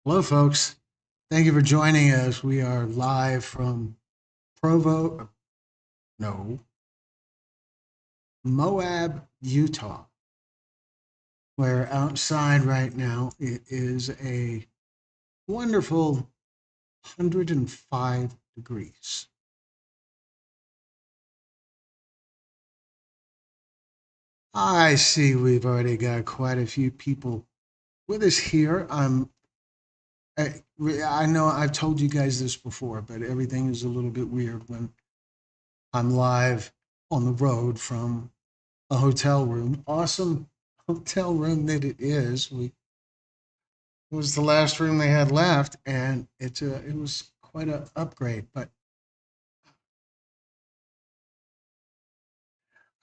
Hello, folks. Thank you for joining us. We are live from Provo, no, Moab, Utah, where outside right now it is a wonderful 105 degrees. I see we've already got quite a few people with us here. I know I've told you guys this before, but everything is a little bit weird when I'm live on the road from a hotel room. Awesome hotel room that it is. It was the last room they had left, and it was quite an upgrade. But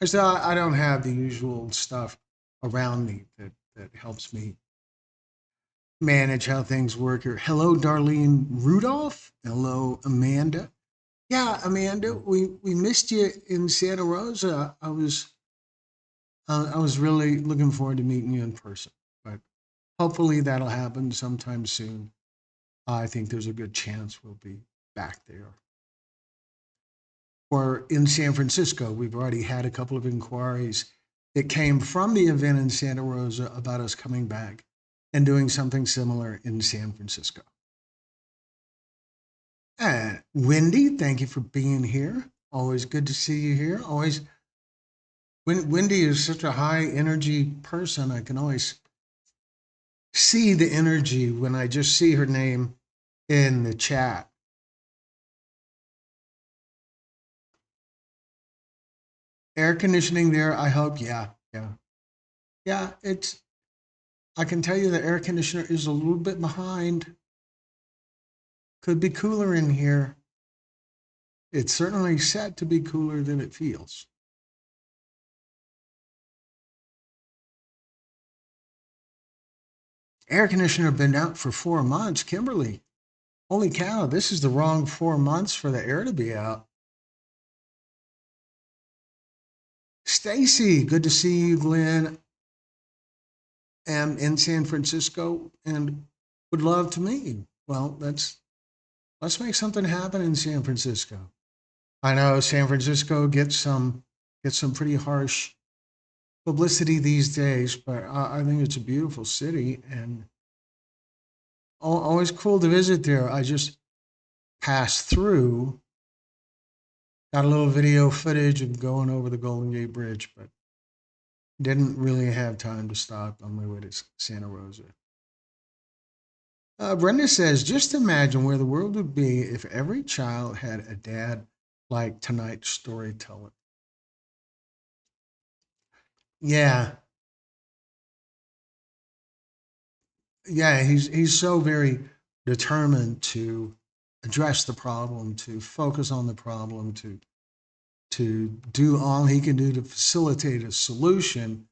I don't have the usual stuff around me that helps me manage how things work here. Hello, Darlene Rudolph. Hello, Amanda. Yeah, Amanda, we missed you in Santa Rosa. I was really looking forward to meeting you in person, but hopefully that'll happen sometime soon. I think there's a good chance we'll be back there. Or in San Francisco, we've already had a couple of inquiries that came from the event in Santa Rosa about us coming back and doing something similar in San Francisco. And Wendy, thank you for being here. Always good to see you here. Always, Wendy is such a high energy person. I can always see the energy when I just see her name in the chat. Air conditioning there, I hope. Yeah, yeah. Yeah, I can tell you the air conditioner is a little bit behind. Could be cooler in here. It's certainly set to be cooler than it feels. Air conditioner been out for 4 months, Kimberly. Holy cow, this is the wrong 4 months for the air to be out. Stacy, good to see you, Glenn. Am in San Francisco and would love to meet you. Well, let's make something happen in San Francisco. I know San Francisco gets some pretty harsh publicity these days, but I think it's a beautiful city and always cool to visit there. I just passed through, got a little video footage of going over the Golden Gate Bridge, but didn't really have time to stop on my way to Santa Rosa. Brenda says, just imagine where the world would be if every child had a dad like tonight's storyteller. Yeah, yeah, he's so very determined to address the problem, to focus on the problem, to do all he can do to facilitate a solution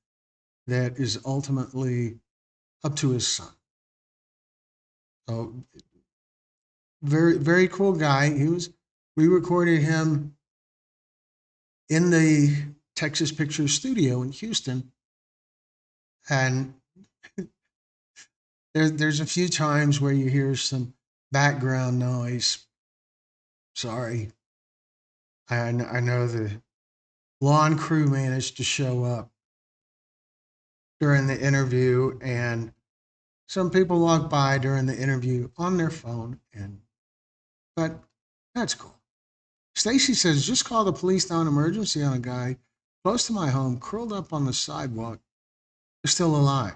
that is ultimately up to his son. So very very cool guy. We recorded him in the Texas Pictures studio in Houston, and there's a few times where you hear some background noise. Sorry, I know the lawn crew managed to show up during the interview, and some people walk by during the interview on their phone, and but that's cool. Stacy says, just call the police now an emergency on a guy close to my home, curled up on the sidewalk, still alive.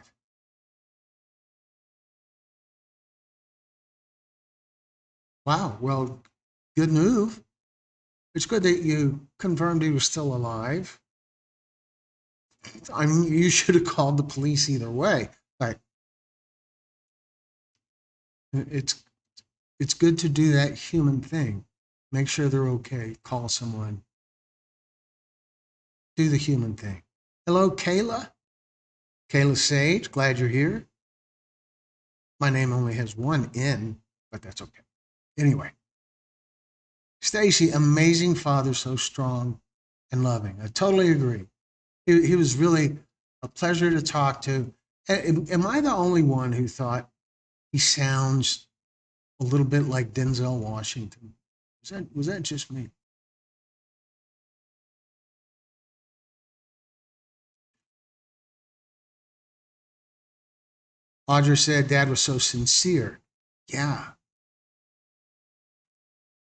Wow. Well, Good move. It's good that you confirmed he was still alive. I mean, you should have called the police either way, but it's it's good to do that human thing. Make sure they're okay. Call someone. Do the human thing. Hello, Kayla. Kayla Sage. Glad you're here. My name only has one N, but that's okay. Anyway, Stacy, amazing father, so strong and loving. I totally agree. He was really a pleasure to talk to. Am I the only one who thought he sounds a little bit like Denzel Washington? Was that just me? Audra said Dad was so sincere. Yeah,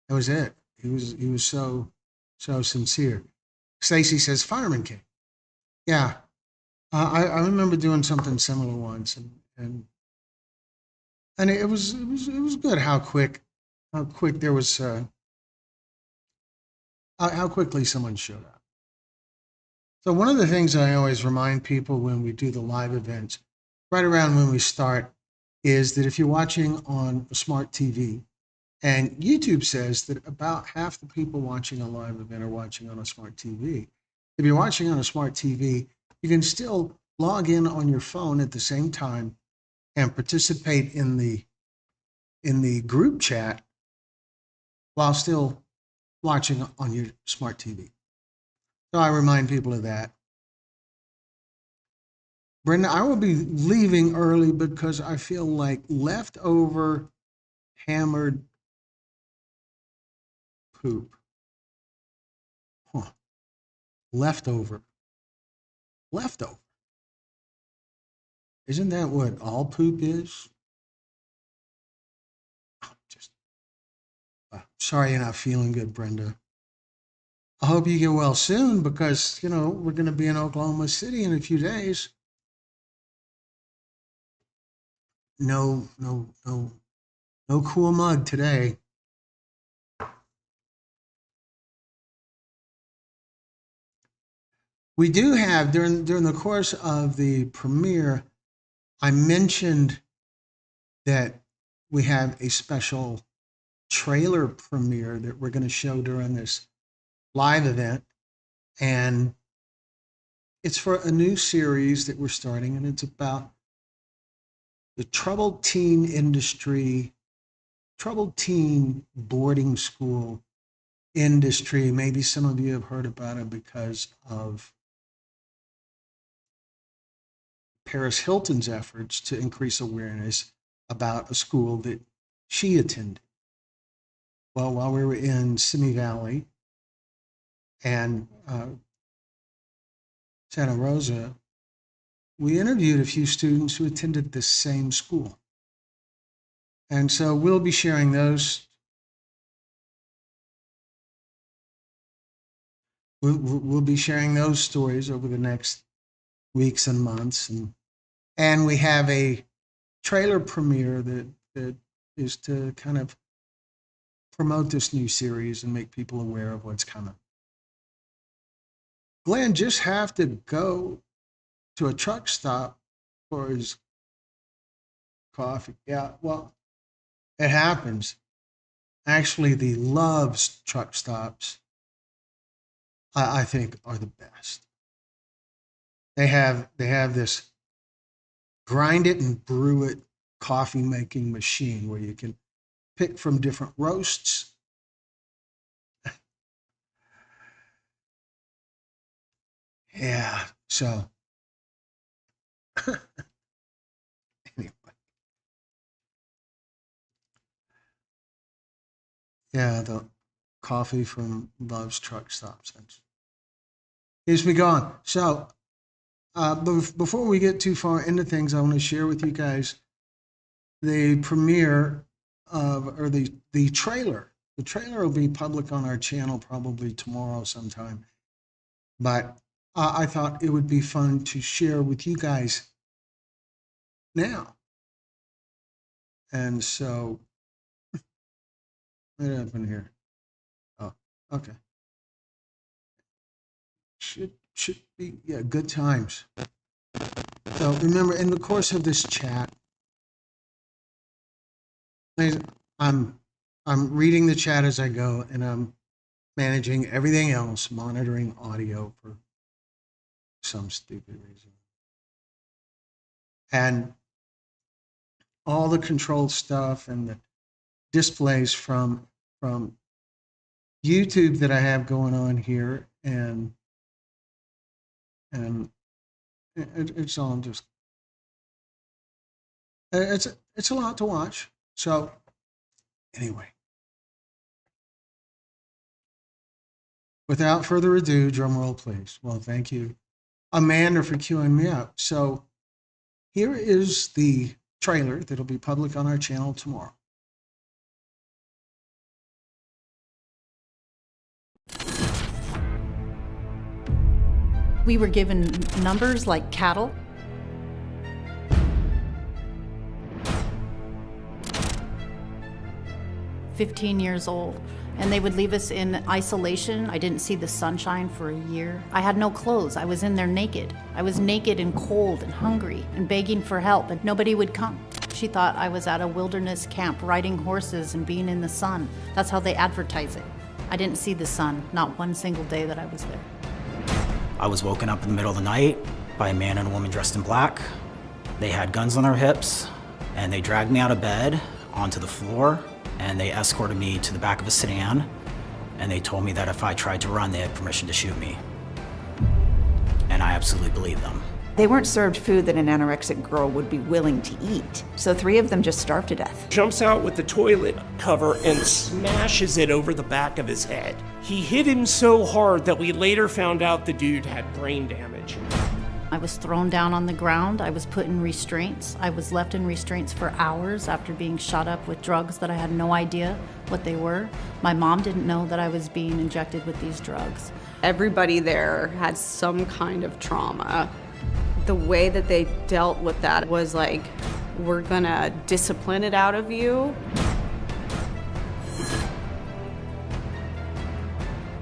that was it. He was so sincere. Stacy says Fireman King. Yeah, I remember doing something similar once, and it was good how quick there was how quickly someone showed up. So one of the things I always remind people when we do the live events, right around when we start, is that if you're watching on a smart TV, and YouTube says that about half the people watching a live event are watching on a smart TV. If you're watching on a smart TV, you can still log in on your phone at the same time and participate in the group chat while still watching on your smart TV. So I remind people of that. Brenda, I will be leaving early because I feel like leftover hammered poop. Huh. Leftover. Leftover. Isn't that what all poop is? Just sorry you're not feeling good, Brenda. I hope you get well soon because, we're going to be in Oklahoma City in a few days. No, no, no, no cool mug today. We do have during the course of the premiere, I mentioned that we have a special trailer premiere that we're going to show during this live event, and it's for a new series that we're starting, and it's about the troubled teen industry, troubled teen boarding school industry. Maybe some of you have heard about it because of Paris Hilton's efforts to increase awareness about a school that she attended. Well, while we were in Simi Valley and Santa Rosa, we interviewed a few students who attended the same school. And so we'll be sharing those. We'll be sharing those stories over the next weeks and months, and we have a trailer premiere that is to kind of promote this new series and make people aware of what's coming. Glenn just have to go to a truck stop for his coffee. Yeah, well, it happens. Actually, the Love's truck stops, I think, are the best. They have this grind it and brew it coffee making machine where you can pick from different roasts. Yeah. So anyway, yeah, the coffee from Love's truck stops. He's be gone. So before we get too far into things, I want to share with you guys the premiere of or the trailer. The trailer will be public on our channel probably tomorrow sometime. But I thought it would be fun to share with you guys now. And so, what happened here? Okay. Should be, yeah, good times. So remember, in the course of this chat, I'm I'm reading the chat as I go, and I'm managing everything else, monitoring audio for some stupid reason, and all the control stuff and the displays from YouTube that I have going on here, and it's all just it's a lot to watch. So anyway, without further ado, drum roll, please. Well, thank you, Amanda, for queuing me up. So here is the trailer that'll be public on our channel tomorrow. We were given numbers like cattle. "15 years old," and they would leave us in isolation. I didn't see the sunshine for a year. I had no clothes. I was in there naked. I was naked and cold and hungry and begging for help, and nobody would come. She thought I was at a wilderness camp riding horses and being in the sun. That's how they advertise it. I didn't see the sun, not one single day that I was there. I was woken up in the middle of the night by a man and a woman dressed in black. They had guns on their hips, and they dragged me out of bed onto the floor, and they escorted me to the back of a sedan, and they told me that if I tried to run, they had permission to shoot me. And I absolutely believed them. They weren't served food that an anorexic girl would be willing to eat, so 3 of them just starved to death. Jumps out with the toilet cover and smashes it over the back of his head. He hit him so hard that we later found out the dude had brain damage. I was thrown down on the ground. I was put in restraints. I was left in restraints for hours after being shot up with drugs that I had no idea what they were. My mom didn't know that I was being injected with these drugs. Everybody there had some kind of trauma. The way that they dealt with that was like, we're gonna discipline it out of you.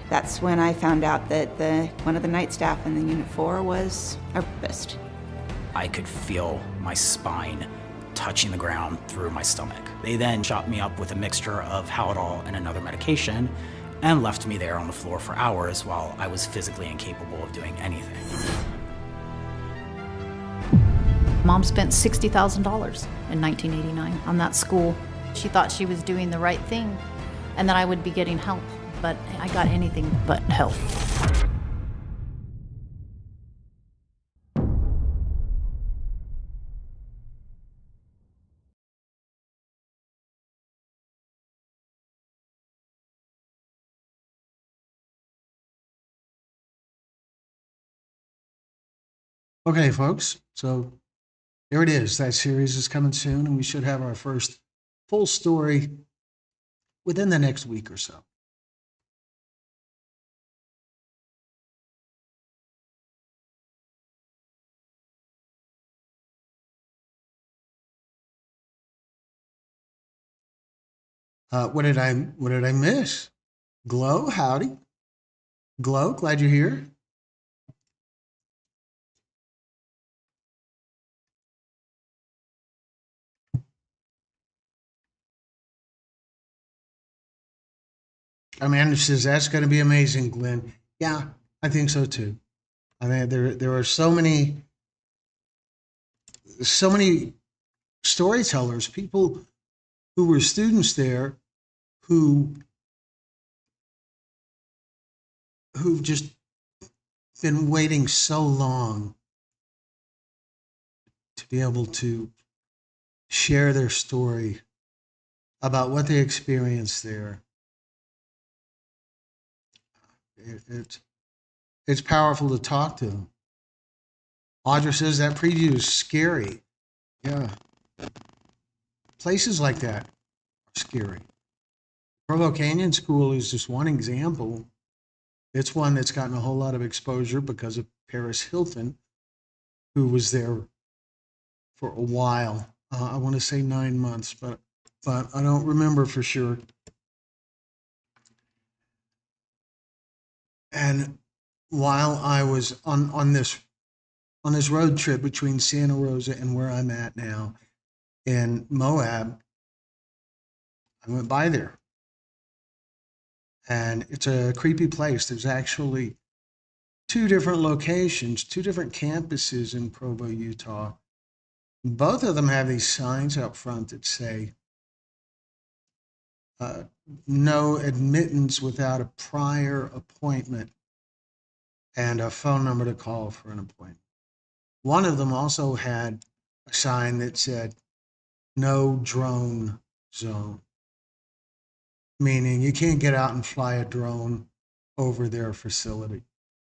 That's when I found out that one of the night staff in the Unit 4 was a rapist. I could feel my spine touching the ground through my stomach. They then shot me up with a mixture of Haldol and another medication and left me there on the floor for hours while I was physically incapable of doing anything. Mom spent $60,000 in 1989 on that school. She thought she was doing the right thing and that I would be getting help, but I got anything but help. Okay, folks. So there it is. That series is coming soon, and we should have our first full story within the next week or so. What did I miss? Glow, howdy. Glow, glad you're here. Amanda says that's going to be amazing, Glenn. Yeah, I think so too. I mean, there are so many storytellers, people who were students there, who've just been waiting so long to be able to share their story about what they experienced there. It's powerful to talk to them. Audra says that preview is scary. Yeah. Places like that are scary. Provo Canyon School is just one example. It's one that's gotten a whole lot of exposure because of Paris Hilton, who was there for a while. I want to say 9 months, but I don't remember for sure. And while I was on this road trip between Santa Rosa and where I'm at now in Moab, I went by there. And it's a creepy place. There's actually two different locations, two different campuses in Provo, Utah. Both of them have these signs up front that say, no admittance without a prior appointment and a phone number to call for an appointment. One of them also had a sign that said, no drone zone, meaning you can't get out and fly a drone over their facility.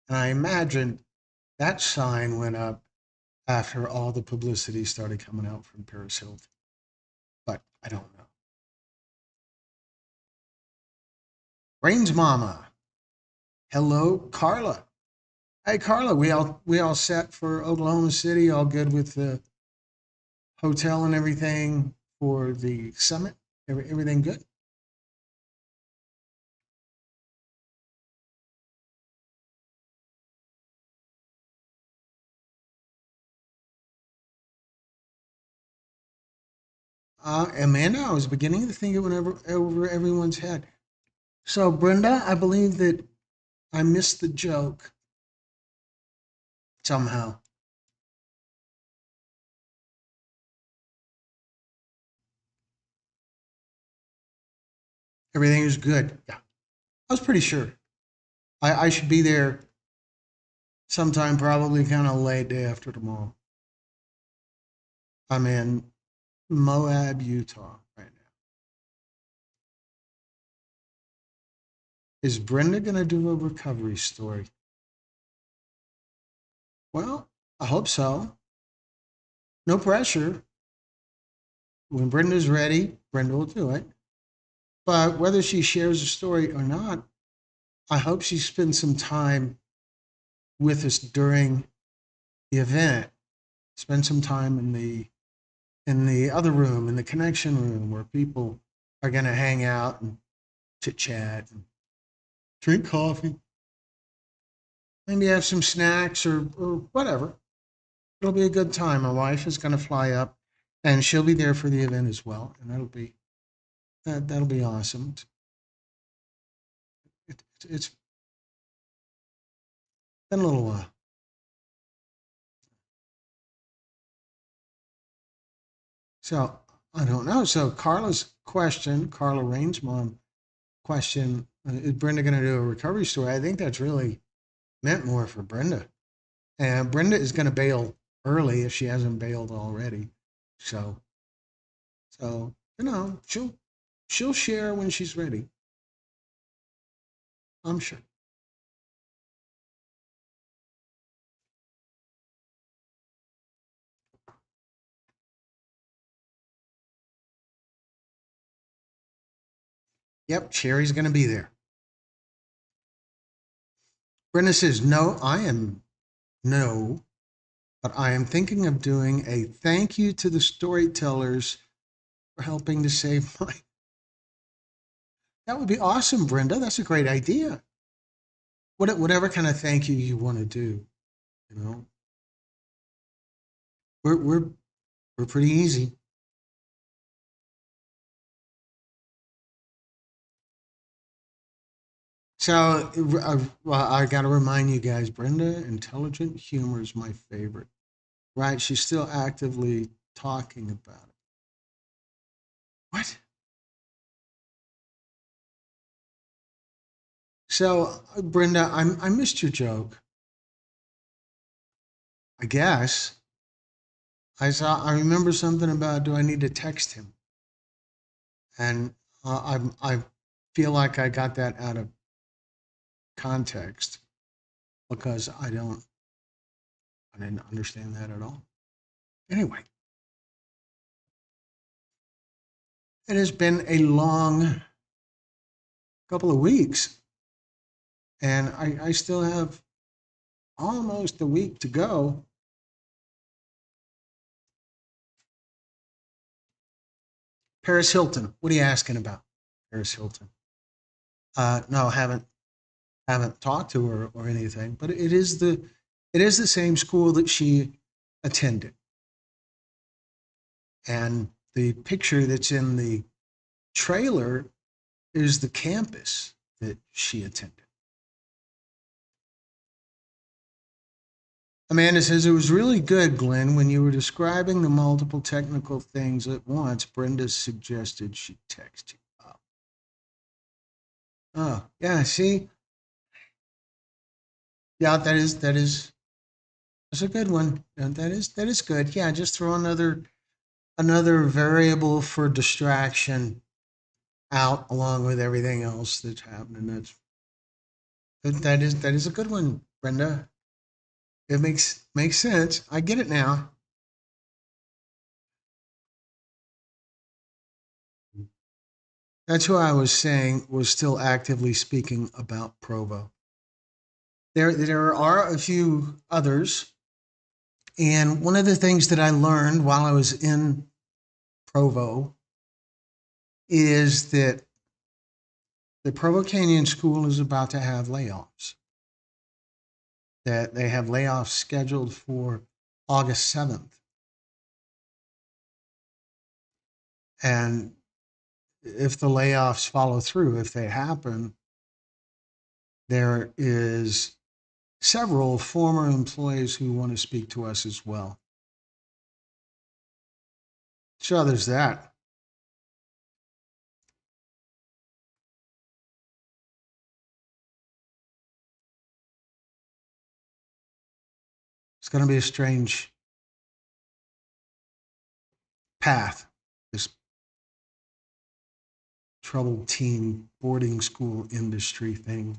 And I imagine that sign went up after all the publicity started coming out from Paris Hilton. But I don't know. Rain's mama. Hello, Carla. Hey, Carla, we all set for Oklahoma City, all good with the hotel and everything for the summit? Everything good? Amanda, I was beginning to think it went over everyone's head. So, Brenda, I believe that I missed the joke somehow. Everything is good. Yeah, I was pretty sure. I should be there sometime, probably kind of late day after tomorrow. I'm in Moab, Utah right now. Is Brenda going to do a recovery story? Well, I hope so. No pressure. When Brenda's ready, Brenda will do it. But whether she shares a story or not, I hope she spends some time with us during the event. Spend some time in the other room, in the connection room, where people are going to hang out and chit chat and drink coffee. Maybe have some snacks or whatever. It'll be a good time. My wife is going to fly up, and she'll be there for the event as well, and that'll be awesome. It's been a little while. So I don't know. So Carla's question, Carla Rain's mom question, is Brenda going to do a recovery story? I think that's really meant more for Brenda. And Brenda is going to bail early if she hasn't bailed already. So she'll share when she's ready. I'm sure. Yep, Sherry's going to be there. Brenda says, no, but I am thinking of doing a thank you to the storytellers for helping to save my. That would be awesome, Brenda. That's a great idea. Whatever kind of thank you want to do, you know, we're pretty easy. So well, I got to remind you guys, Brenda, intelligent humor is my favorite. Right? She's still actively talking about it. What? So, Brenda, I missed your joke. I guess. I remember something about, do I need to text him? And I feel like I got that out of context because I didn't understand that at all. Anyway, it has been a long couple of weeks, and I still have almost a week to go. Paris Hilton. What are you asking about? Paris Hilton. No, haven't haven't talked to her or anything, but it is the same school that she attended. And the picture that's in the trailer is the campus that she attended. Amanda says, it was really good, Glenn. When you were describing the multiple technical things at once, Brenda suggested she text you. Oh, yeah, see? Yeah, that's a good one. That is good. Yeah, just throw another variable for distraction out along with everything else that's happening. That is a good one, Brenda. It makes sense. I get it now. That's who I was saying was still actively speaking about Provo. There are a few others, and one of the things that I learned while I was in Provo is that the Provo Canyon School is about to have layoffs. That they have layoffs scheduled for August 7th. And if the layoffs follow through, if they happen, there is several former employees who want to speak to us as well. So there's that. It's going to be a strange path, this troubled teen boarding school industry thing.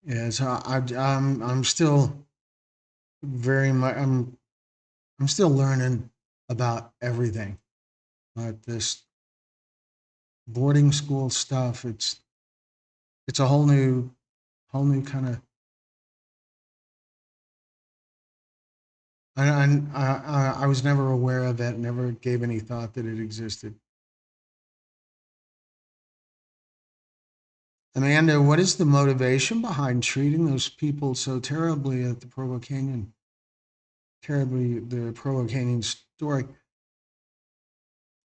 Yeah, so I'm still very much I'm still learning about everything. But this boarding school stuff, it's a whole new kind of. I was never aware of it. Never gave any thought that it existed. Amanda, what is the motivation behind treating those people so terribly at the Provo Canyon? The Provo Canyon story.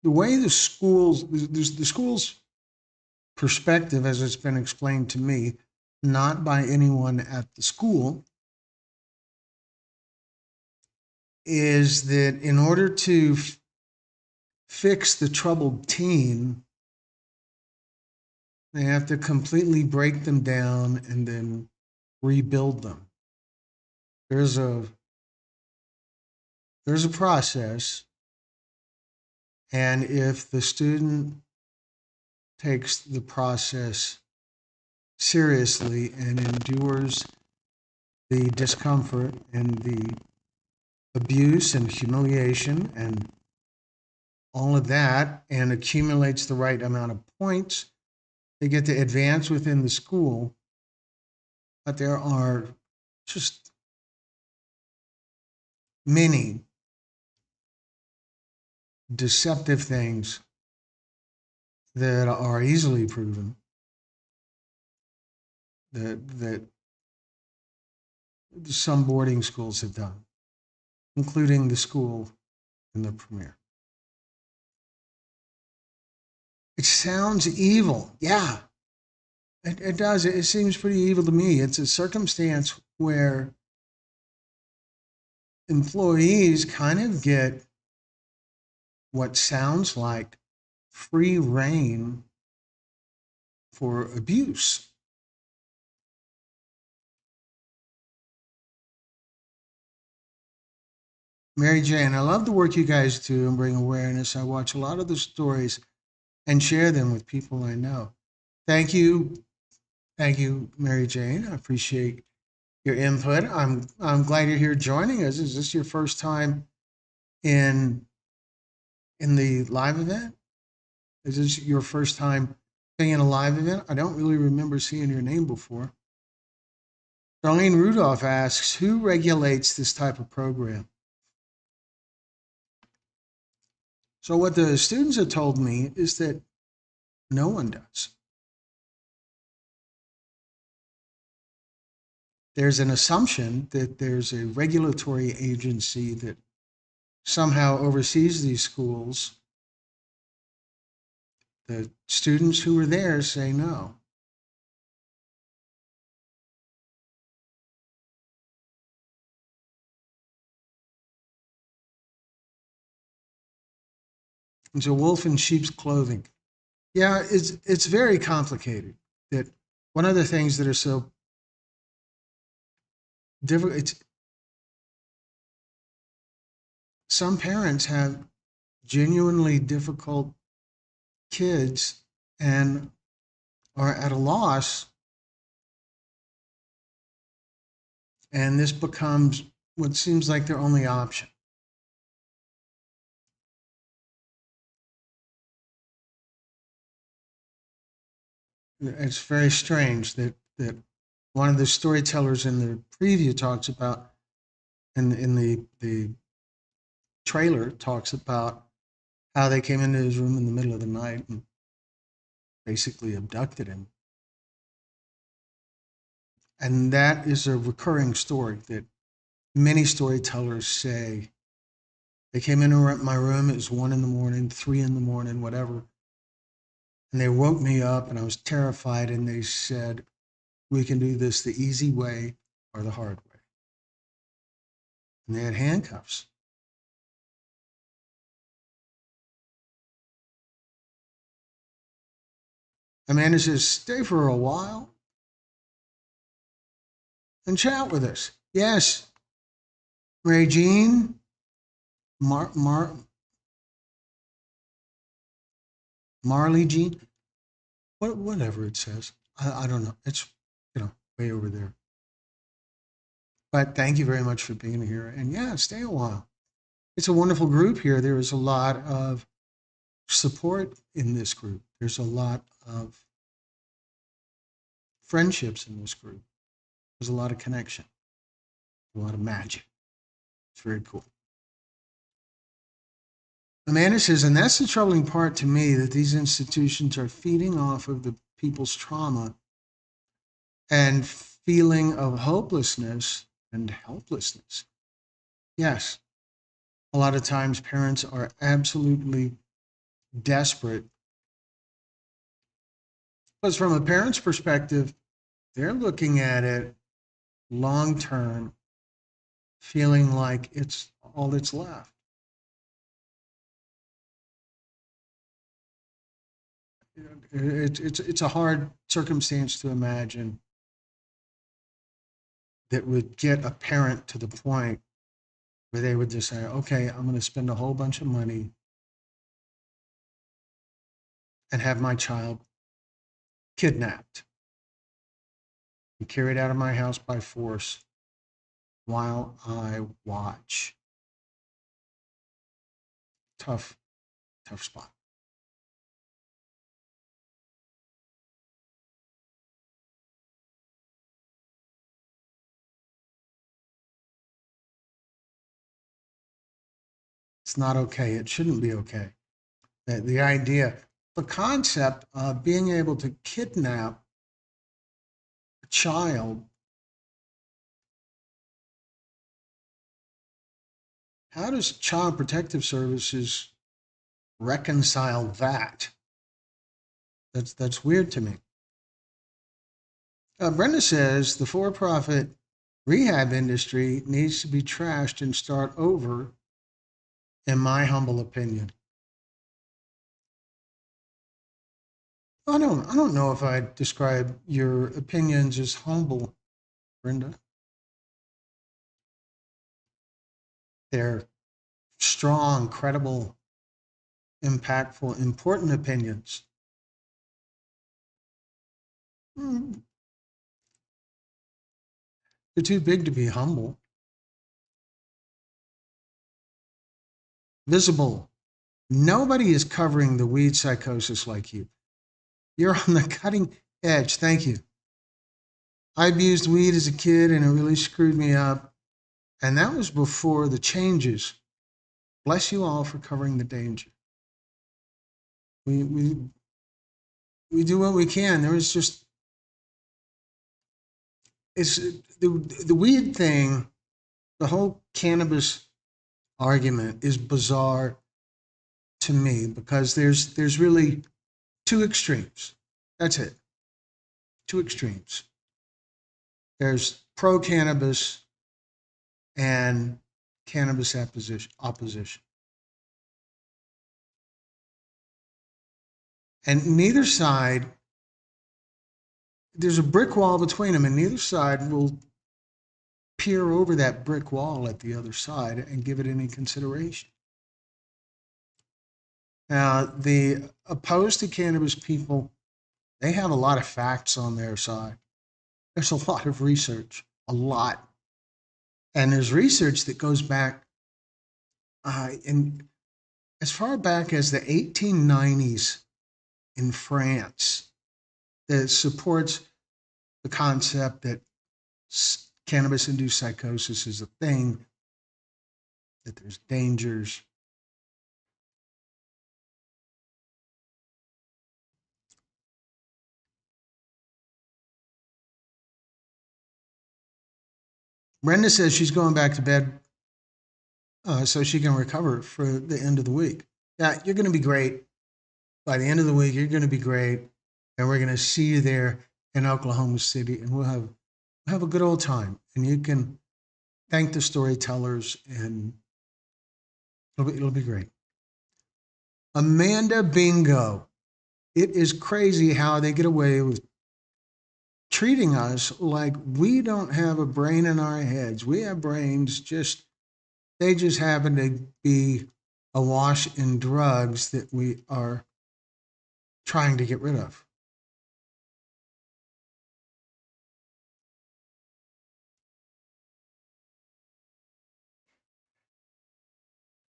The way the school's perspective, as it's been explained to me, not by anyone at the school, is that in order to fix the troubled teen, they have to completely break them down and then rebuild them. There's a process, and if the student takes the process seriously and endures the discomfort and the abuse and humiliation and all of that and accumulates the right amount of points, they get to advance within the school. But there are just many deceptive things that are easily proven that some boarding schools have done, including the school in the premiere. It sounds evil. Yeah, it does. It seems pretty evil to me. It's a circumstance where employees kind of get what sounds like free reign for abuse. Mary Jane, I love the work you guys do and bring awareness. I watch a lot of the stories and share them with people I know. Thank you. Thank you, Mary Jane. I appreciate your input. I'm glad you're here joining us. Is this your first time in the live event? Is this your first time being in a live event? I don't really remember seeing your name before. Darlene Rudolph asks, who regulates this type of program? So what the students have told me is that no one does. there's an assumption that there's a regulatory agency that somehow oversees these schools. The students who were there say no. It's a wolf in sheep's clothing. Yeah, it's very complicated. That one of the things that are so difficult, it's some parents have genuinely difficult kids and are at a loss, and this becomes what seems like their only option. It's very strange that one of the storytellers in the preview talks about, in the trailer talks about how they came into his room in the middle of the night and basically abducted him. And that is a recurring story that many storytellers say. They came into my room, it was 1 a.m, 3 a.m, whatever. And they woke me up and I was terrified, and they said, we can do this the easy way or the hard way. And they had handcuffs. Amanda says, stay for a while and chat with us. Yes, Ray Jean, Marley Jean, whatever it says. I don't know. It's, way over there. But thank you very much for being here. And yeah, stay a while. It's a wonderful group here. There is a lot of support in this group. There's a lot of friendships in this group. There's a lot of connection, a lot of magic. It's very cool. Amanda says, and that's the troubling part to me, that these institutions are feeding off of the people's trauma and feeling of hopelessness and helplessness. Yes, a lot of times parents are absolutely desperate. But from a parent's perspective, they're looking at it long term, feeling like it's all that's left. It's a hard circumstance to imagine that would get a parent to the point where they would just say, okay, I'm going to spend a whole bunch of money and have my child kidnapped and carried out of my house by force while I watch. Tough spot. It's not okay. It shouldn't be okay. The idea, the concept of being able to kidnap a child, how does Child Protective Services reconcile that? That's weird to me. Brenda says the for-profit rehab industry needs to be trashed and start over, in my humble opinion. I don't know if I'd describe your opinions as humble, Brenda. They're strong, credible, impactful, important opinions. They're too big to be humble. Visible. Nobody is covering the weed psychosis like you. You're on the cutting edge. Thank you. I abused weed as a kid and it really screwed me up. And that was before the changes. Bless you all for covering the danger. We do what we can. There was just it's the weed thing, the whole cannabis argument is bizarre to me because there's really two extremes. That's it. Two extremes. There's pro cannabis and cannabis opposition. And neither side, there's a brick wall between them, and neither side will peer over that brick wall at the other side and give it any consideration. Now, the opposed to cannabis people, they have a lot of facts on their side. There's a lot of research, a lot. And there's research that goes back in as far back as the 1890s in France that supports the concept that cannabis-induced psychosis is a thing, that there's dangers. Brenda says she's going back to bed so she can recover for the end of the week. Yeah, you're going to be great. By the end of the week, you're going to be great. And we're going to see you there in Oklahoma City, and we'll have a good old time. And you can thank the storytellers, and it'll be great. Amanda Bingo. It is crazy how they get away with treating us like we don't have a brain in our heads. We have brains, they just happen to be awash in drugs that we are trying to get rid of.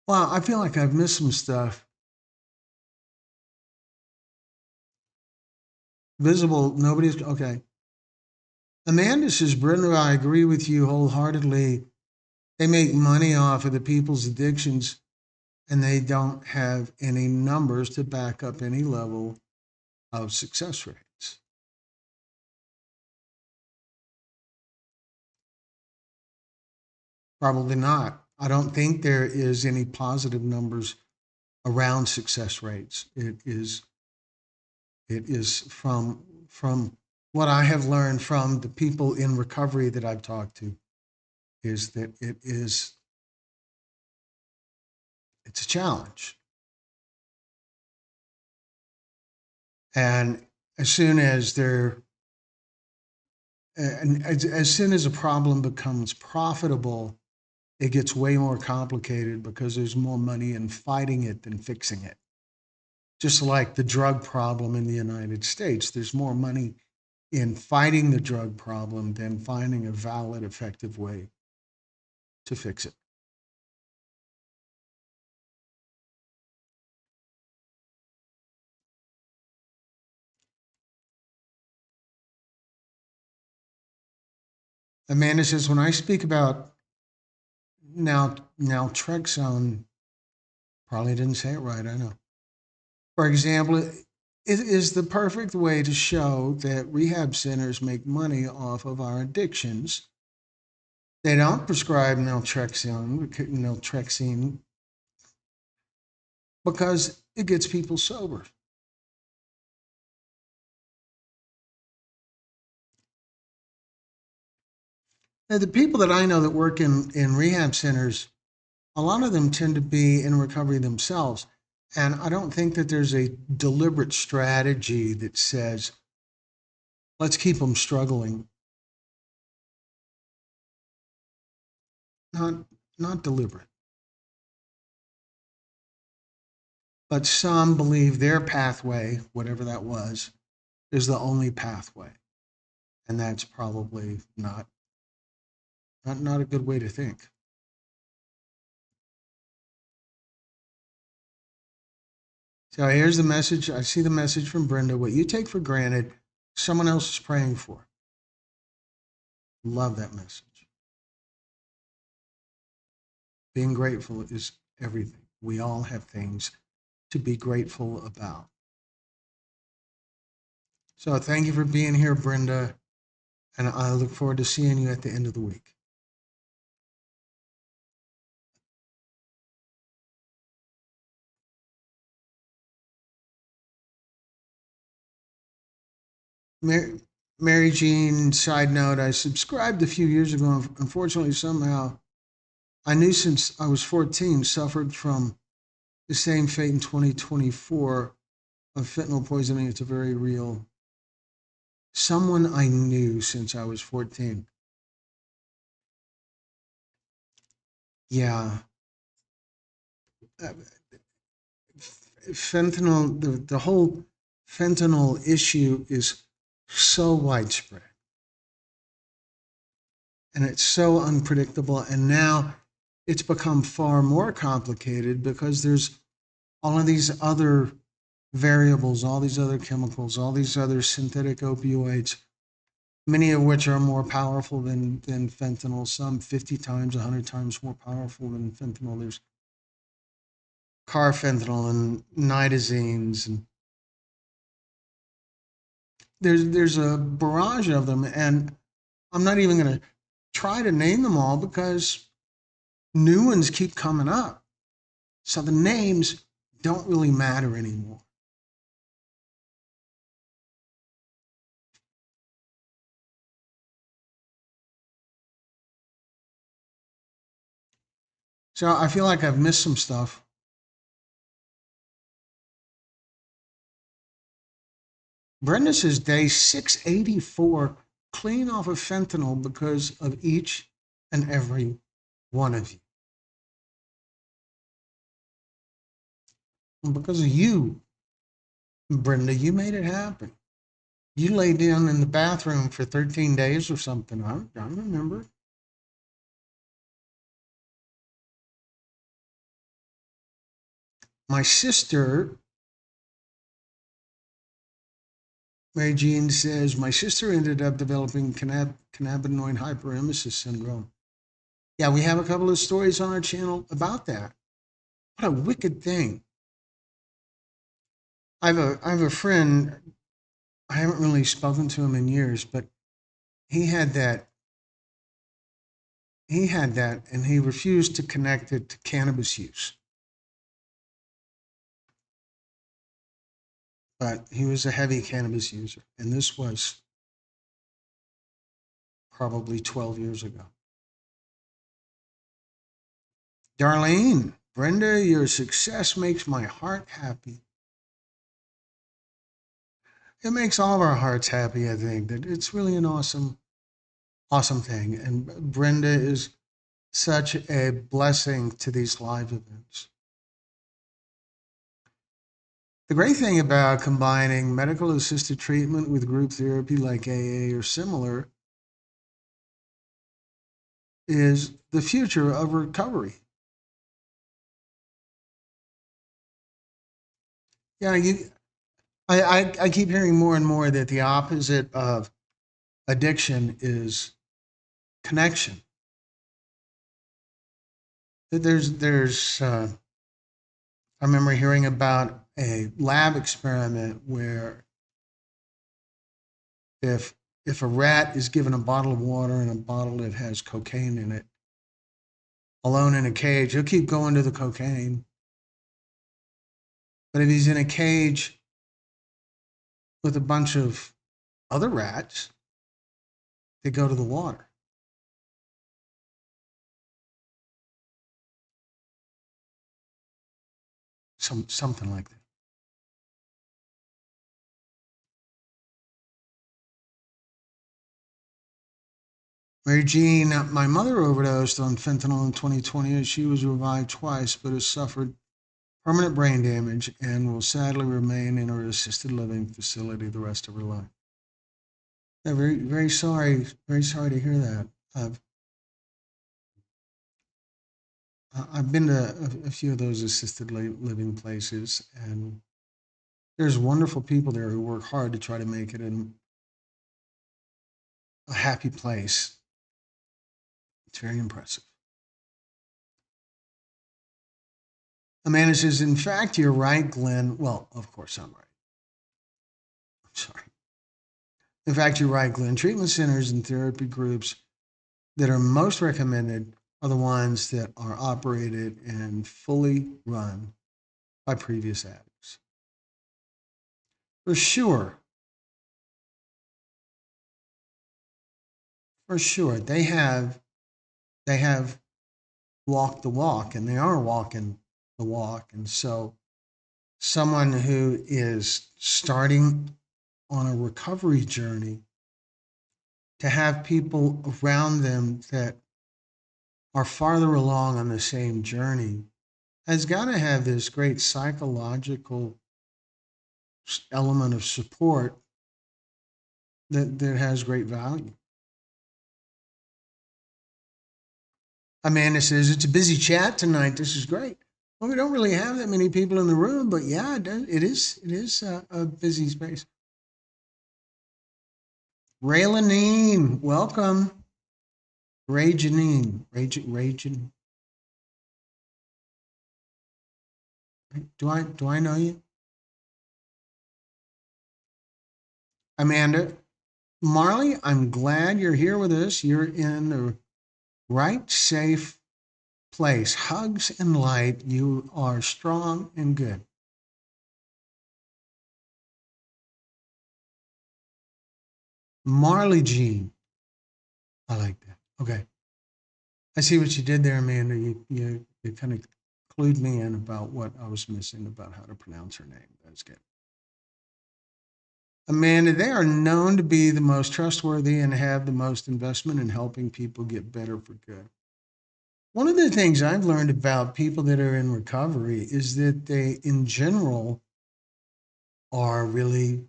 Well, I feel like I've missed some stuff. Visible, nobody's okay. Amanda says, Brenda, I agree with you wholeheartedly. They make money off of the people's addictions, and they don't have any numbers to back up any level of success rates. Probably not. I don't think there is any positive numbers around success rates. It is from what I have learned from the people in recovery that I've talked to, is that it's a challenge. And as soon as as soon as a problem becomes profitable, it gets way more complicated because there's more money in fighting it than fixing it. Just like the drug problem in the United States, there's more money in fighting the drug problem than finding a valid, effective way to fix it. Amanda says, when I speak about naltrexone, probably didn't say it right, I know. For example, it is the perfect way to show that rehab centers make money off of our addictions. They don't prescribe naltrexone because it gets people sober. Now, the people that I know that work in rehab centers, a lot of them tend to be in recovery themselves. And I don't think that there's a deliberate strategy that says, let's keep them struggling. Not deliberate. But some believe their pathway, whatever that was, is the only pathway. And that's probably not a good way to think. So here's the message. I see the message from Brenda. What you take for granted, someone else is praying for. Love that message. Being grateful is everything. We all have things to be grateful about. So thank you for being here, Brenda. And I look forward to seeing you at the end of the week. Mary, Mary Jean, side note, I subscribed a few years ago. Unfortunately, somehow, I knew since I was 14, suffered from the same fate in 2024 of fentanyl poisoning. It's a very real. Someone I knew since I was 14. Yeah. Uh, Fentanyl, the whole fentanyl issue is so widespread and it's so unpredictable. And now it's become far more complicated because there's all of these other variables, all these other chemicals, all these other synthetic opioids, many of which are more powerful than fentanyl, some 50 times, 100 times more powerful than fentanyl. There's carfentanil and nitazines, and there's a barrage of them, and I'm not even going to try to name them all because new ones keep coming up. So the names don't really matter anymore. So I feel like I've missed some stuff. Brenda says day 684 clean off of fentanyl because of each and every one of you. And because of you, Brenda, you made it happen. You lay down in the bathroom for 13 days or something. I remember. My sister, Mary Jean says, my sister ended up developing cannabinoid hyperemesis syndrome. Yeah, we have a couple of stories on our channel about that. What a wicked thing. I have a friend, I haven't really spoken to him in years, but he had that. He had that, and he refused to connect it to cannabis use. But he was a heavy cannabis user, and this was probably 12 years ago. Darlene, Brenda, your success makes my heart happy. It makes all of our hearts happy, I think. That it's really an awesome, awesome thing. And Brenda is such a blessing to these live events. The great thing about combining medical assisted treatment with group therapy like AA or similar is the future of recovery. Yeah, I keep hearing more and more that the opposite of addiction is connection. That I remember hearing about a lab experiment where if a rat is given a bottle of water and a bottle that has cocaine in it, alone in a cage, he'll keep going to the cocaine. But if he's in a cage with a bunch of other rats, they go to the water. Something like that. Mary Jean, my mother overdosed on fentanyl in 2020. She was revived twice, but has suffered permanent brain damage and will sadly remain in her assisted living facility the rest of her life. Yeah, very sorry to hear that. I've been to a few of those assisted living places, and there's wonderful people there who work hard to try to make it a happy place. It's very impressive. Amanda says, in fact, you're right, Glenn. Well, of course I'm right. I'm sorry. In fact, you're right, Glenn. Treatment centers and therapy groups that are most recommended are the ones that are operated and fully run by previous addicts. For sure. For sure. They have walked the walk, and they are walking the walk. And so someone who is starting on a recovery journey, to have people around them that are farther along on the same journey, has got to have this great psychological element of support that has great value. Amanda says, it's a busy chat tonight. This is great. Well, we don't really have that many people in the room, but yeah, it is a busy space. Ray Lanine, welcome. Ray Janine. Do I know you? Amanda, Marley, I'm glad you're here with us. You're in the right, safe place. Hugs and light. You are strong and good. Marley Jean. I like that. Okay. I see what you did there, Amanda. You kind of clued me in about what I was missing about how to pronounce her name. That's good. Amanda, they are known to be the most trustworthy and have the most investment in helping people get better for good. One of the things I've learned about people that are in recovery is that they, in general, are really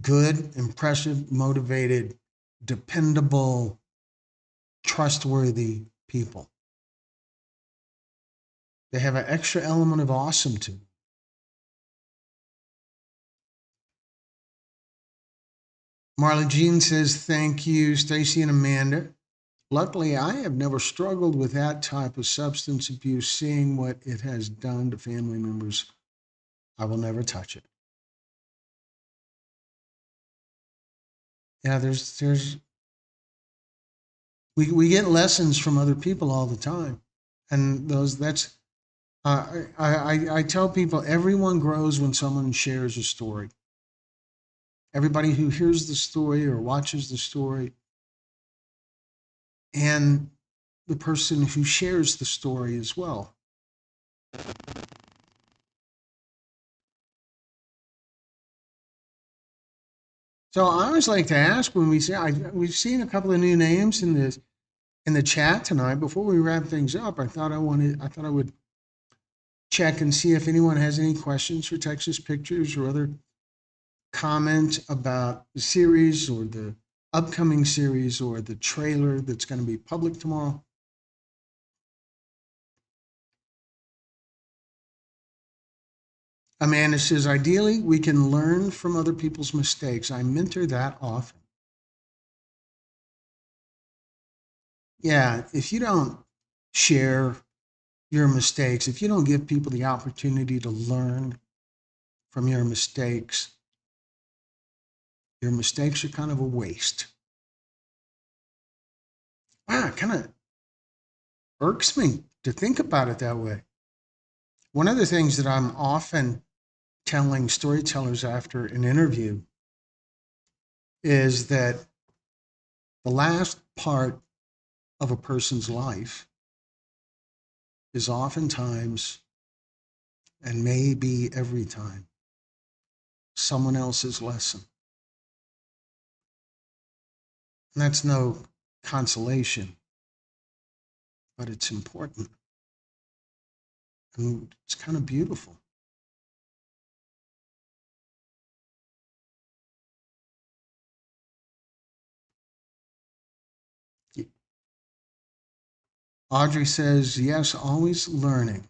good, impressive, motivated, dependable, trustworthy people. They have an extra element of awesome to them. Marley Jean says, thank you, Stacy and Amanda. Luckily, I have never struggled with that type of substance abuse. Seeing what it has done to family members, I will never touch it. Yeah, we get lessons from other people all the time, and I tell people everyone grows when someone shares a story. Everybody who hears the story or watches the story, and the person who shares the story as well. So I always like to ask when we've seen a couple of new names in the chat tonight. Before we wrap things up, I thought I would check and see if anyone has any questions for Texas Pictures or other comments about the series or the upcoming series or the trailer that's going to be public tomorrow. Amanda says, ideally, we can learn from other people's mistakes. I mentor that often. Yeah, if you don't share your mistakes, if you don't give people the opportunity to learn from your mistakes are kind of a waste. Wow, it kind of irks me to think about it that way. One of the things that I'm often telling storytellers after an interview is that the last part of a person's life is oftentimes, and maybe every time, someone else's lesson. And that's no consolation, but it's important. And it's kind of beautiful. Audrey says, yes, always learning.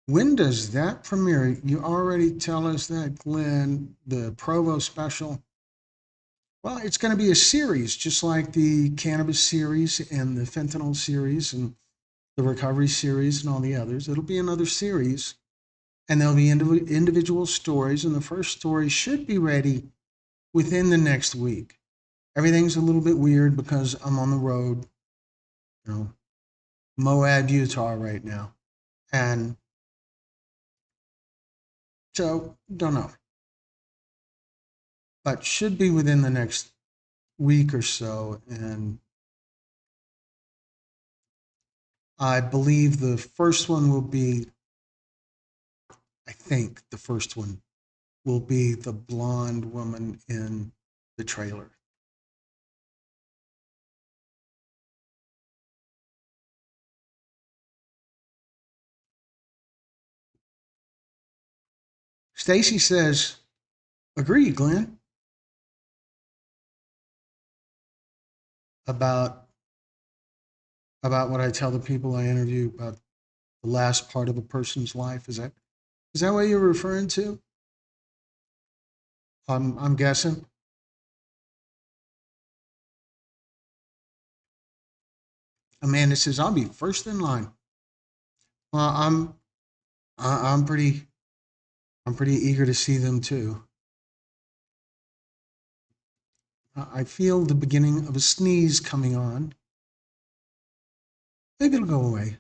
When does that premiere? You already tell us that, Glenn, the Provo special. Well, it's going to be a series, just like the cannabis series and the fentanyl series and the recovery series and all the others. It'll be another series and there'll be individual stories, and the first story should be ready within the next week. Everything's a little bit weird because I'm on the road, you know, Moab, Utah right now. And so, don't know. But should be within the next week or so. And I believe the first one will be, I think the first one will be the blonde woman in the trailer. Stacy says, agree, Glenn, about what I tell the people I interview about the last part of a person's life. Is that what you're referring to? I'm guessing. Amanda says, I'll be first in line. Well, I'm pretty eager to see them too. I feel the beginning of a sneeze coming on. Maybe it'll go away.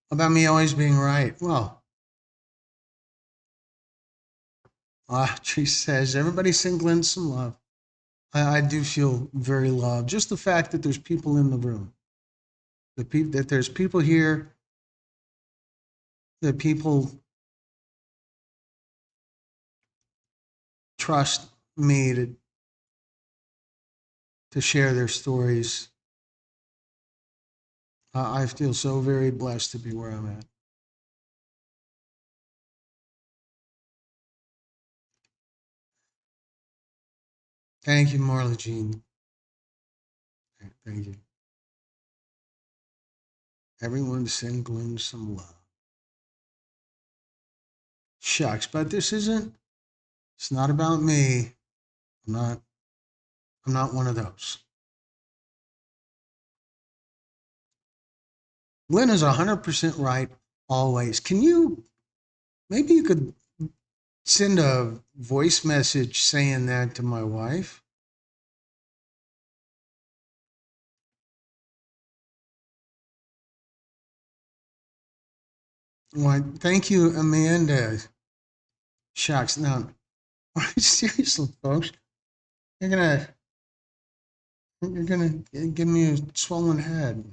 About me always being right. Well, she says, everybody send Glenn some love. I do feel very loved. Just the fact that there's people in the room, that there's people here, that people trust me to share their stories. I feel so very blessed to be where I'm at. Thank you, Marla Jean. Thank you. Everyone send Glenn some love. Shucks, but it's not about me. I'm not one of those. Glenn is 100% right always. Maybe you could send a voice message saying that to my wife? Why, thank you, Amanda. Shucks, now, seriously, folks, you're gonna give me a swollen head.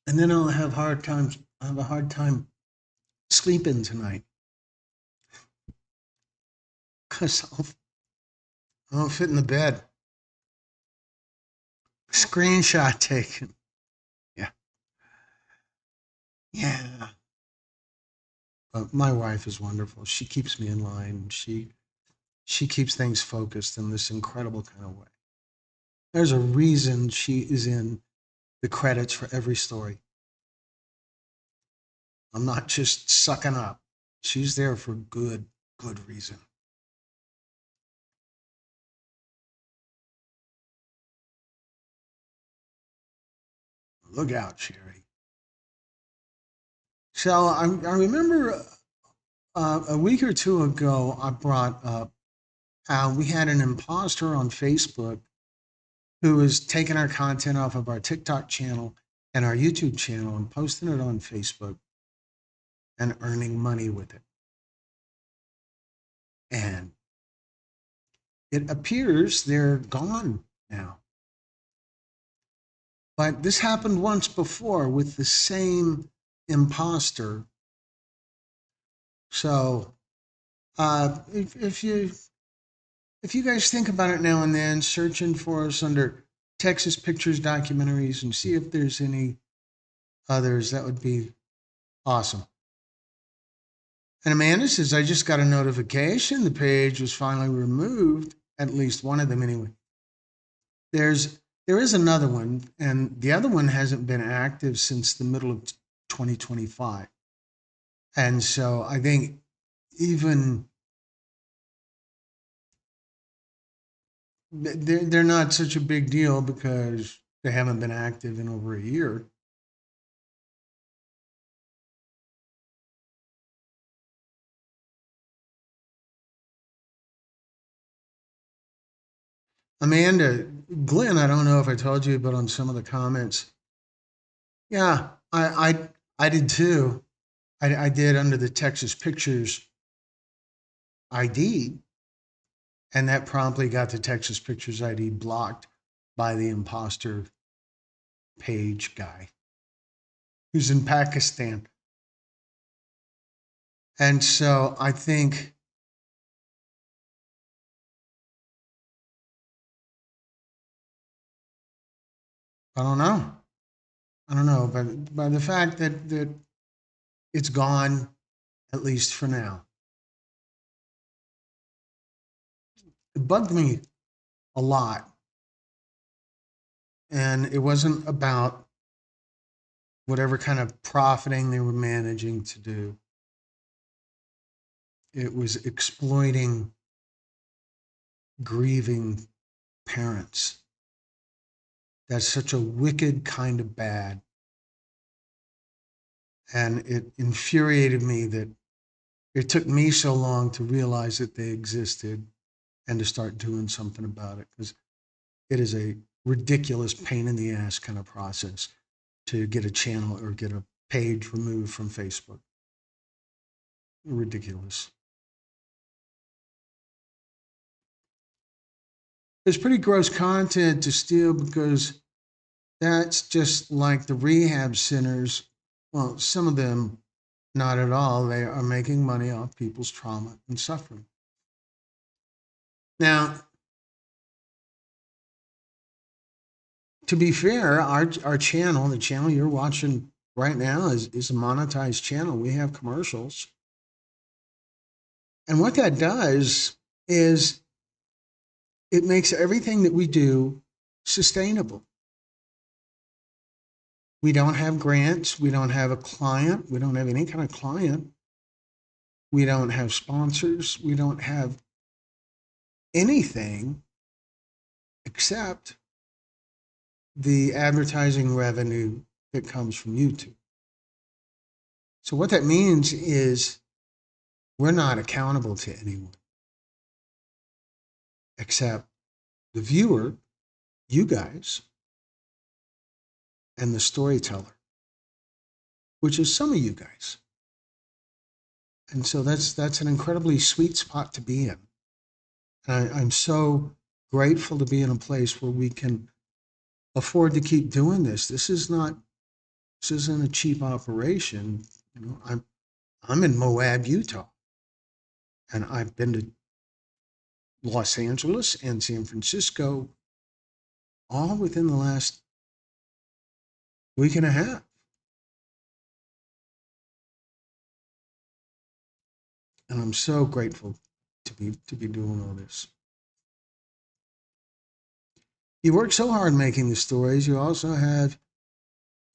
And then I'll have a hard time sleeping tonight. Because I don't fit in the bed. Screenshot taken. Yeah. Yeah. But my wife is wonderful. She keeps me in line. She keeps things focused in this incredible kind of way. There's a reason she is in the credits for every story. I'm not just sucking up. She's there for good reason. Look out, Sherry. So I remember a week or two ago, I brought up how we had an imposter on Facebook who was taking our content off of our TikTok channel and our YouTube channel and posting it on Facebook and earning money with it. And it appears they're gone now. But this happened once before with the same imposter. So if you guys think about it now and then, searching for us under Texas Pictures Documentaries and see if there's any others, that would be awesome. And Amanda says, I just got a notification. The page was finally removed, at least one of them anyway. There is another one, and the other one hasn't been active since the middle of 2025. And so I think even they're not such a big deal because They haven't been active in over a year. Amanda, Glenn, I don't know if I told you, but on some of the comments, yeah, I did too. I did under the Texas Pictures ID, and that promptly got the Texas Pictures ID blocked by the imposter page guy who's in Pakistan. And so I think I don't know. I don't know, but by the fact that it's gone, at least for now, it bugged me a lot. And it wasn't about whatever kind of profiting they were managing to do. It was exploiting grieving parents. That's such a wicked kind of bad. And it infuriated me that it took me so long to realize that they existed and to start doing something about it, because it is a ridiculous pain in the ass kind of process to get a channel or get a page removed from Facebook. Ridiculous. It's pretty gross content to steal, because that's just like the rehab centers. Well, some of them, not at all. They are making money off people's trauma and suffering. Now, to be fair, our channel, the channel you're watching right now, is a monetized channel. We have commercials. And what that does is it makes everything that we do sustainable. We don't have grants. We don't have a client. We don't have any kind of client. We don't have sponsors. We don't have anything except the advertising revenue that comes from YouTube. So what that means is we're not accountable to anyone except the viewer, you guys, and the storyteller, which is some of you guys. And so that's an incredibly sweet spot to be in. And I'm so grateful to be in a place where we can afford to keep doing this. This isn't a cheap operation. You know, I'm in Moab, Utah, and I've been to Los Angeles and San Francisco all within the last week and a half. And I'm so grateful to be doing all this. You work so hard making the stories. You also have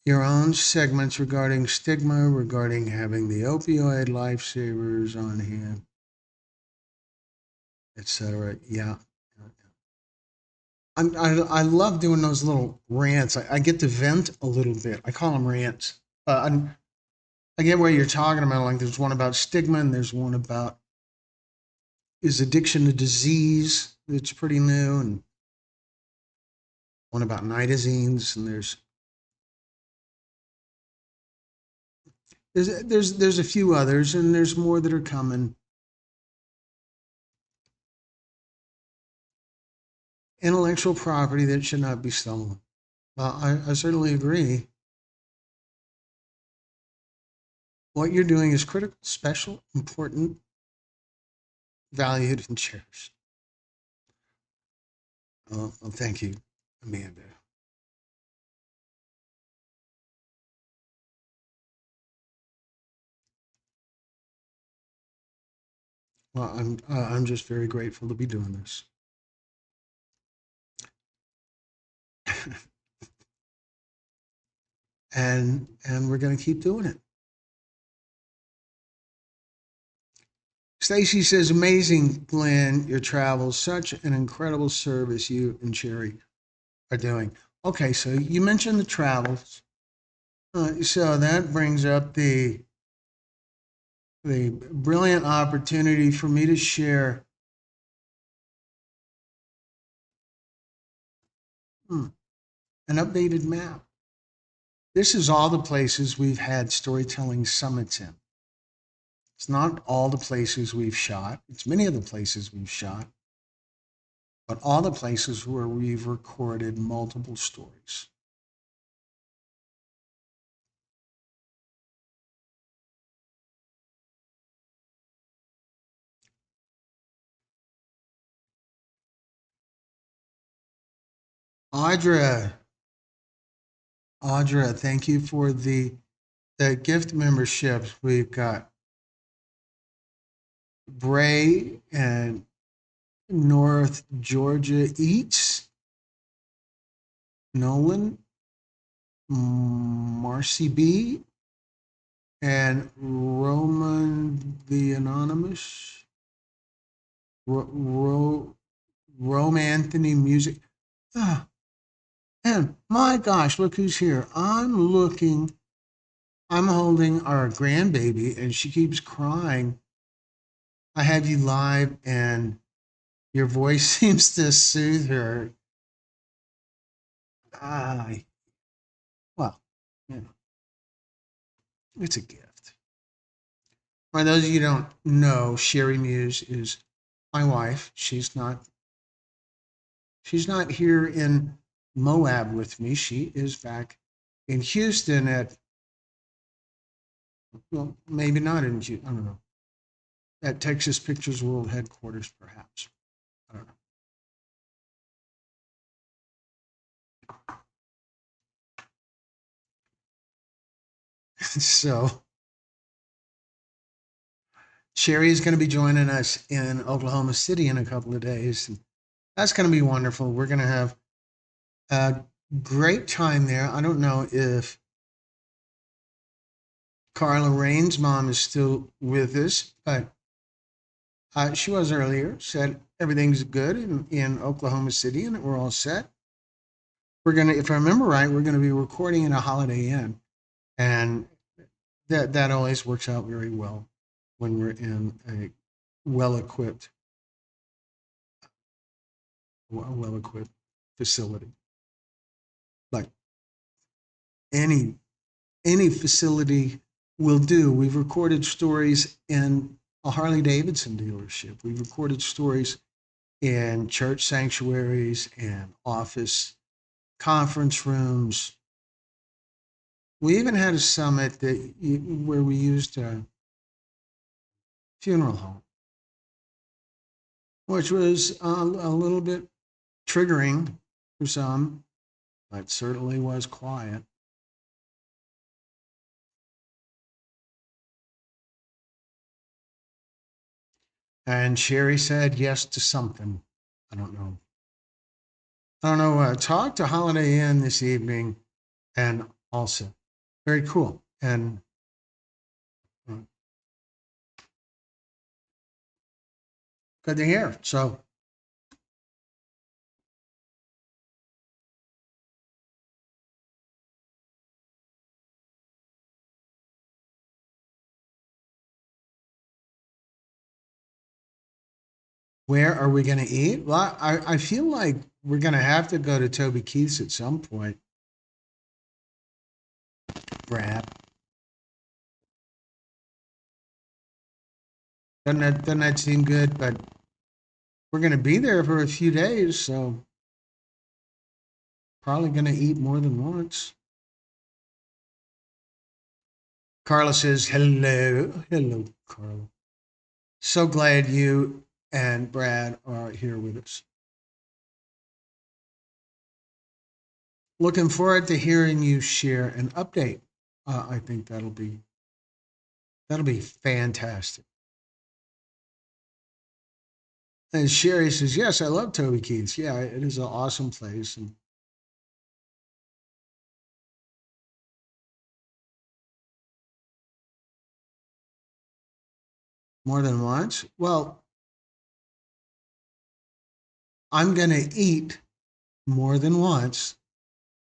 your own segments regarding stigma, regarding having the opioid lifesavers on hand, etc. Yeah. I love doing those little rants. I get to vent a little bit. I call them rants. I get what you're talking about. Like there's one about stigma, and there's one about is addiction a disease? That's pretty new, and one about nitazines, and there's a few others, and there's more that are coming. Intellectual property that should not be stolen. Well, I certainly agree. What you're doing is critical, special, important, valued, and cherished. Well, thank you, Amanda. Well, I'm just very grateful to be doing this. and we're going to keep doing it. Stacy says, amazing, Glenn, your travels, such an incredible service you and Sherry are doing. Okay, so you mentioned the travels. So that brings up the brilliant opportunity for me to share an updated map. This is all the places we've had storytelling summits in. It's not all the places we've shot, it's many of the places we've shot, but all the places where we've recorded multiple stories. Audra, Audra, thank you for the gift memberships. We've got Bray and North Georgia Eats, Nolan, Marcy B, and Roman the Anonymous, Rome Anthony Music. Ah, and my gosh, look who's here. I'm holding our grandbaby, and she keeps crying. I have you live, and your voice seems to soothe her. Ah, well, you know, it's a gift. For those of you who don't know, Sherry Muse is my wife. She's not here in Moab with me. She is back in Houston at, well, maybe not in Houston, I don't know, at Texas Pictures World headquarters, perhaps. I don't know. So Sherry is going to be joining us in Oklahoma City in a couple of days. And that's going to be wonderful. We're going to have a great time there. I don't know if Carla Rain's mom is still with us, but she was earlier, said everything's good in Oklahoma City and that we're all set. We're going to, if I remember right, we're going to be recording in a Holiday Inn. And that always works out very well when we're in a well-equipped well-equipped facility. Like any facility will do. We've recorded stories in a Harley Davidson dealership. We've recorded stories in church sanctuaries and office conference rooms. We even had a summit where we used a funeral home, which was a little bit triggering for some, but certainly was quiet. And Sherry said yes to something. I don't know. Talk to Holiday Inn this evening, and also very cool. And good to hear. So where are we going to eat? Well, I feel like we're going to have to go to Toby Keith's at some point. Brad. Doesn't that seem good? But we're going to be there for a few days, so probably going to eat more than once. Carla says, hello. Hello, Carla. So glad you and Brad are here with us. Looking forward to hearing you share an update. I think that'll be fantastic. And Sherry says, yes, I love Toby Keith's. Yeah, it is an awesome place. And more than once? Well, I'm going to eat more than once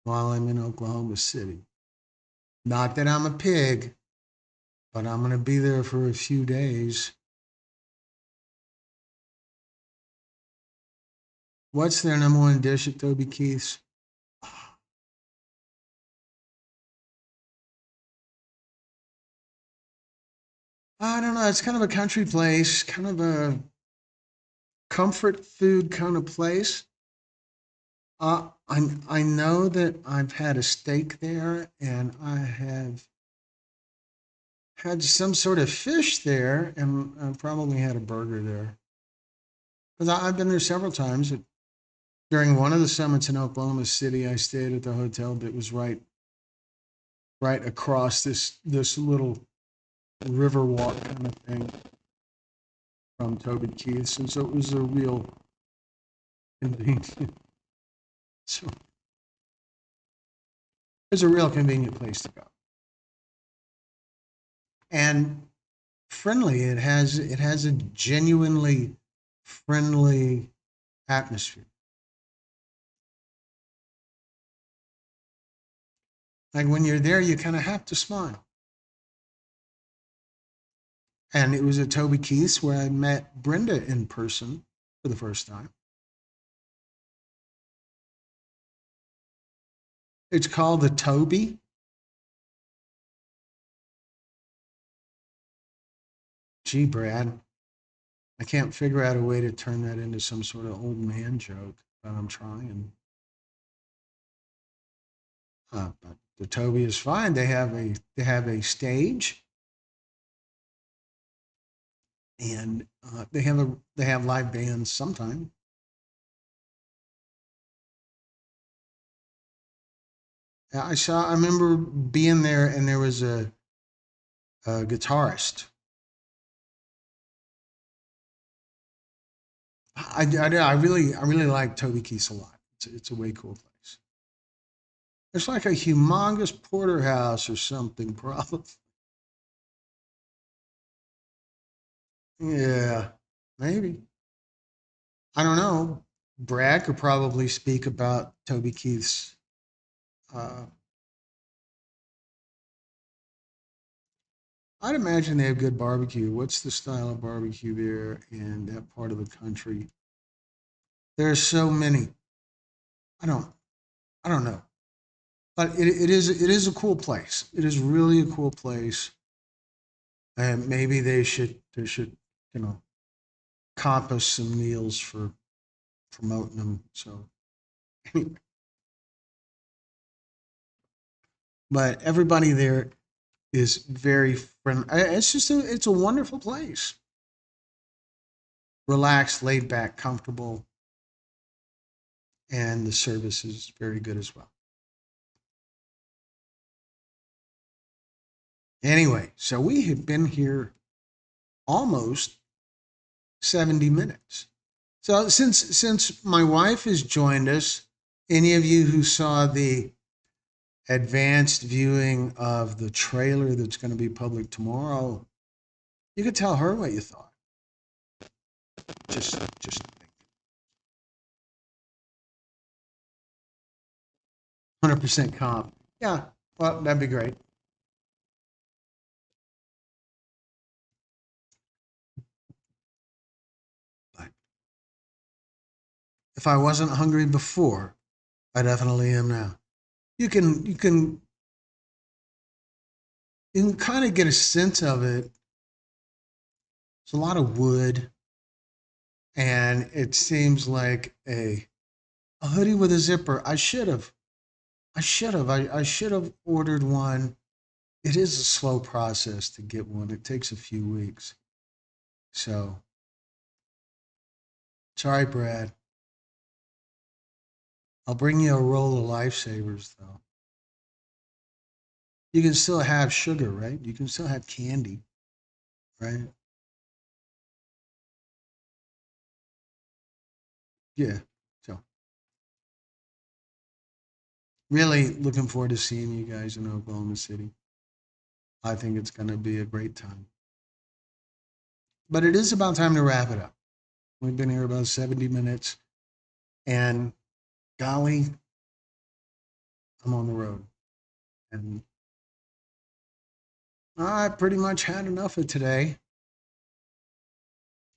while I'm in Oklahoma City. Not that I'm a pig, but I'm going to be there for a few days. What's their number one dish at Toby Keith's? I don't know. It's kind of a country place, kind of a comfort food kind of place. I know that I've had a steak there, and I have had some sort of fish there, and I probably had a burger there. Because I've been there several times. During one of the summits in Oklahoma City, I stayed at the hotel that was right across this little river walk kind of thing from Toby Keith's, and so it was a real convenient. So it's a real convenient place to go, and friendly. It has a genuinely friendly atmosphere. Like when you're there, you kind of have to smile. And it was at Toby Keith's where I met Brenda in person for the first time. It's called the Toby. Gee, Brad, I can't figure out a way to turn that into some sort of old man joke, but I'm trying. But the Toby is fine. They have a stage, and they have live bands sometime. I remember being there, and there was a guitarist. I really like Toby Keith's a lot. It's a way cool place. It's like a humongous porterhouse or something, probably. Yeah, maybe. I don't know. Brad could probably speak about Toby Keith's. Uh, I'd imagine they have good barbecue. What's the style of barbecue there in that part of the country? There's so many. I don't. I don't know. But it is a cool place. It is really a cool place, and maybe they should comp us some meals for promoting them. So anyway, but everybody there is very friendly. It's a wonderful place. Relaxed, laid back, comfortable, and the service is very good as well. Anyway, so we have been here almost 70 minutes. So since my wife has joined us, any of you who saw the advanced viewing of the trailer that's going to be public tomorrow, you could tell her what you thought. Just 100% comp. Yeah, well, that'd be great. But if I wasn't hungry before, I definitely am now. You can kind of get a sense of it. It's a lot of wood, and it seems like a hoodie with a zipper. I should have ordered one. It is a slow process to get one. It takes a few weeks. So, sorry, Brad. I'll bring you a roll of Lifesavers, though. You can still have sugar, right? You can still have candy, right? Yeah. So, really looking forward to seeing you guys in Oklahoma City. I think it's going to be a great time. But it is about time to wrap it up. We've been here about 70 minutes, and golly, I'm on the road. And I pretty much had enough of today.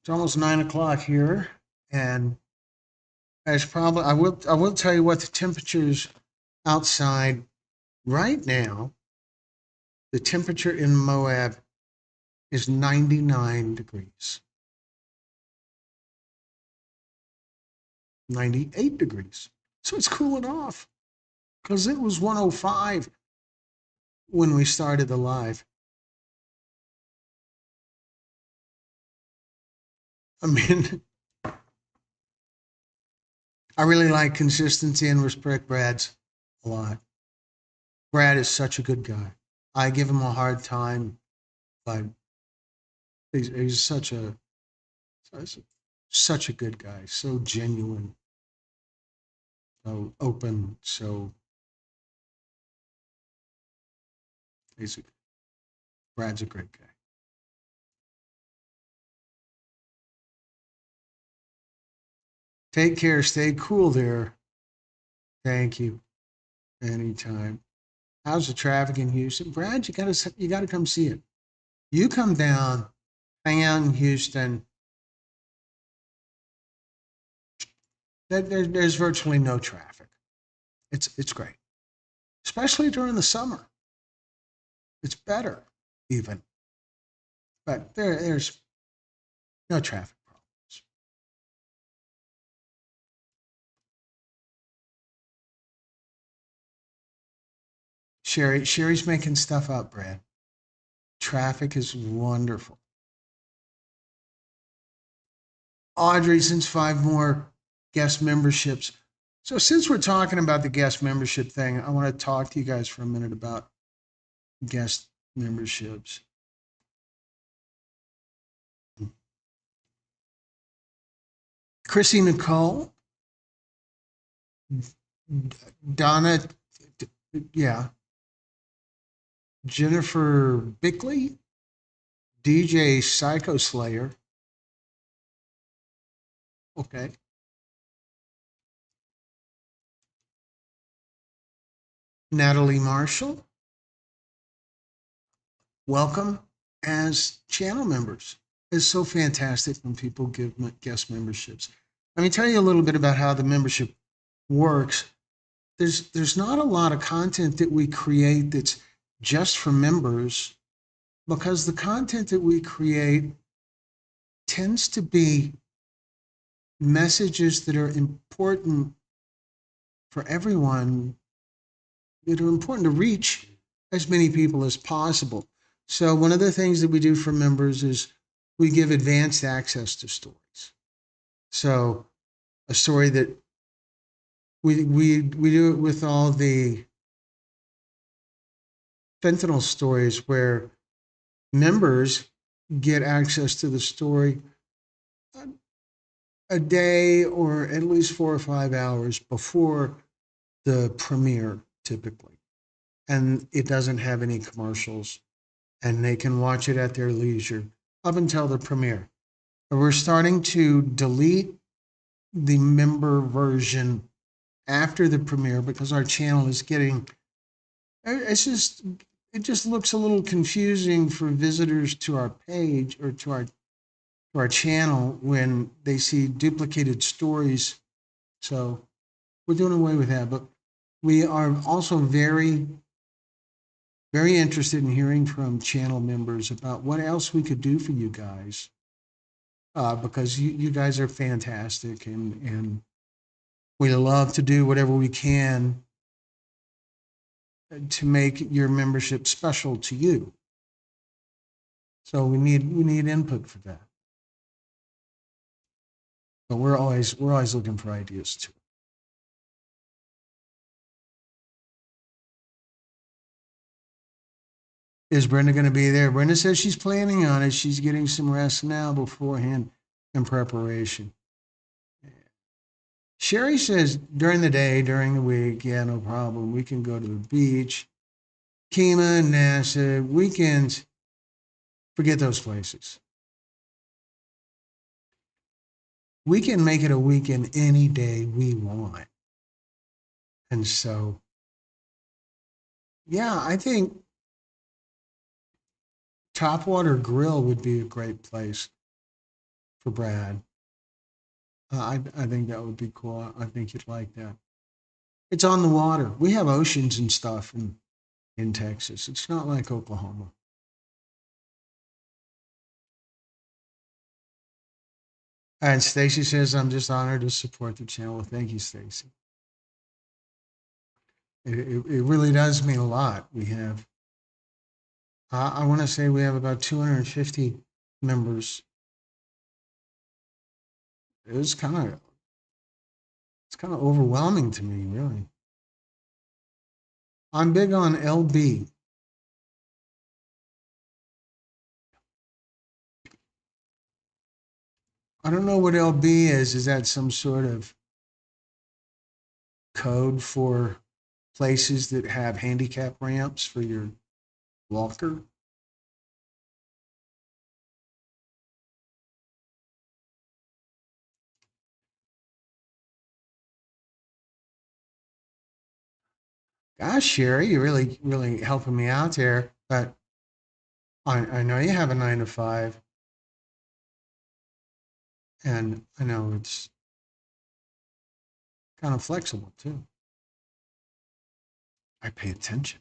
It's almost 9 o'clock here, and it's probably I will tell you what the temperatures outside right now. The temperature in Moab is 99 degrees, 98 degrees. So it's cooling off because it was 105 when we started the live. I mean, I really like consistency and respect Brad's a lot. Brad is such a good guy. I give him a hard time, but he's such a good guy, so genuine, so open, so he's a, Brad's a great guy. Take care, stay cool there. Thank you. Anytime. How's the traffic in Houston? Brad, you gotta come see it. You come down, hang out in Houston. There's virtually no traffic. It's great, especially during the summer. It's better even, but there's no traffic problems. Sherry's making stuff up, Brad. Traffic is wonderful. Audrey, since 5 more guest memberships. So since we're talking about the guest membership thing, I want to talk to you guys for a minute about guest memberships. Chrissy Nicole, Donna, yeah, Jennifer Bickley, DJ Psycho Slayer. Okay. Natalie Marshall, welcome as channel members. It's so fantastic when people give guest memberships. Let me tell you a little bit about how the membership works. There's not a lot of content that we create that's just for members, because the content that we create tends to be messages that are important for everyone, that are important to reach as many people as possible. So one of the things that we do for members is we give advanced access to stories. So a story that we do it with all the fentanyl stories, where members get access to the story a day or at least 4 or 5 hours before the premiere, typically. And it doesn't have any commercials, and they can watch it at their leisure up until the premiere. But we're starting to delete the member version after the premiere because our channel is getting, it just looks a little confusing for visitors to our page or to our channel when they see duplicated stories. So we're doing away with that. But we are also very, very interested in hearing from channel members about what else we could do for you guys, because you guys are fantastic, and we love to do whatever we can to make your membership special to you. So we need input for that. But we're always looking for ideas too. Is Brenda going to be there? Brenda says she's planning on it. She's getting some rest now beforehand in preparation. Sherry says during the day, during the week, yeah, no problem. We can go to the beach. Kima, NASA, weekends, forget those places. We can make it a weekend any day we want. And so Yeah, I think Topwater Grill would be a great place for Brad. I think that would be cool. I think you'd like that. It's on the water. We have oceans and stuff in Texas. It's not like Oklahoma. And Stacy says, I'm just honored to support the channel. Well, thank you, Stacy. It really does mean a lot. We have, I want to say we have about 250 members. It's kind of overwhelming to me, really. I'm big on LB. I don't know what LB is. Is that some sort of code for places that have handicap ramps for your walker? Gosh, Sherry, you're really, really helping me out there. But I know you have a 9 to 5, and I know it's kind of flexible too. I pay attention.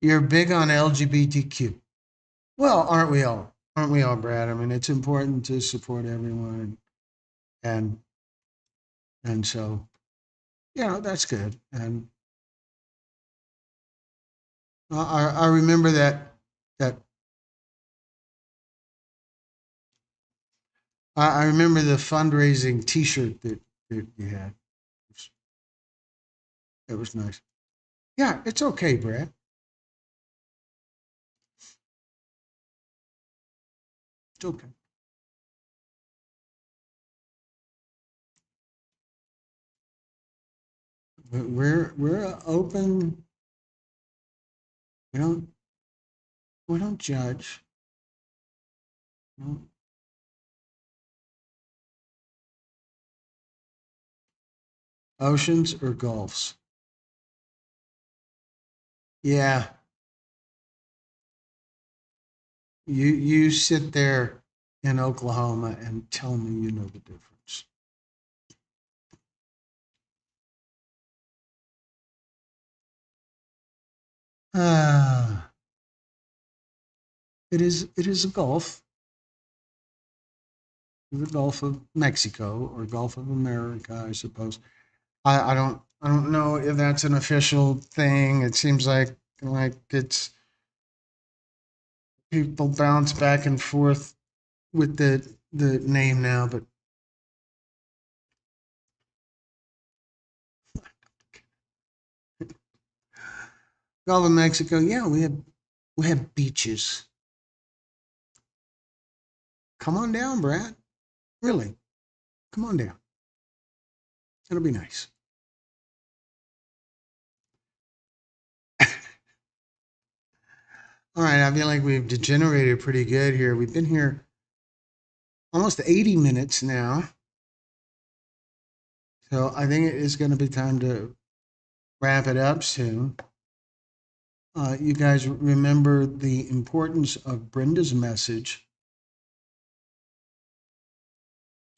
You're big on LGBTQ. Well, aren't we all? Aren't we all, Brad? I mean, it's important to support everyone, and and so that's good. And I remember that I remember the fundraising T-shirt that you had. It was nice. Yeah, it's okay, Brad. It's okay. We're open. We don't judge. No. Oceans or gulfs? Yeah, you sit there in Oklahoma and tell me you know the difference. Ah, it is a gulf, the Gulf of Mexico or Gulf of America, I suppose. I don't know if that's an official thing. It seems like it's people bounce back and forth with the name now, but Gulf of Mexico, yeah, we have beaches. Come on down, Brad. Really, come on down. It'll be nice. All right, I feel like we've degenerated pretty good here. We've been here almost 80 minutes now. So I think it is going to be time to wrap it up soon. You guys remember the importance of Brenda's message.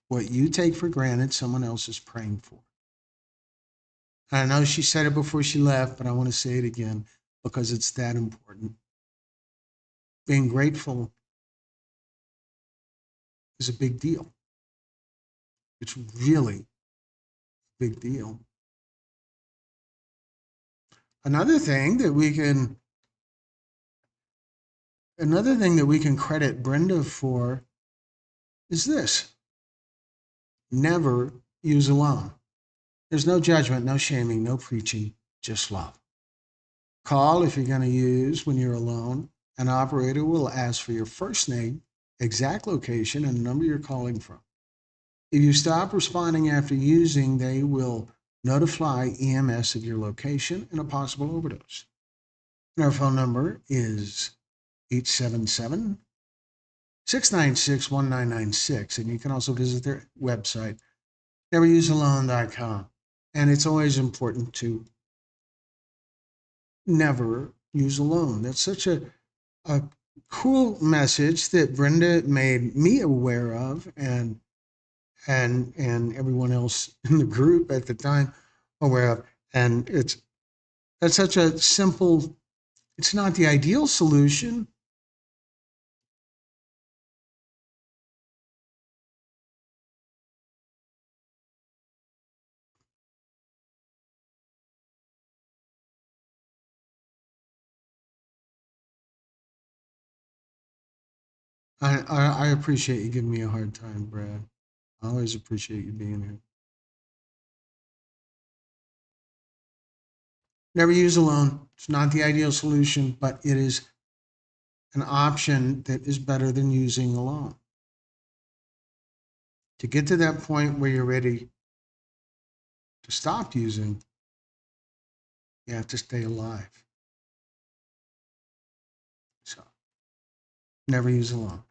What you take for granted, someone else is praying for. I know she said it before she left, but I want to say it again because it's that important. Being grateful is a big deal. It's really a big deal. Another thing that we can credit Brenda for is this. Never use alone. There's no judgment, no shaming, no preaching, just love. Call if you're going to use when you're alone. An operator will ask for your first name, exact location, and the number you're calling from. If you stop responding after using, they will notify EMS of your location and a possible overdose. And our phone number is 877 696-1996. And you can also visit their website, neverusealone.com. And it's always important to never use alone. That's such a cool message that Brenda made me aware of, and everyone else in the group at the time aware of. And that's such a simple, it's not the ideal solution. I appreciate you giving me a hard time, Brad. I always appreciate you being here. Never use alone. It's not the ideal solution, but it is an option that is better than using alone. To get to that point where you're ready to stop using, you have to stay alive. So, never use alone.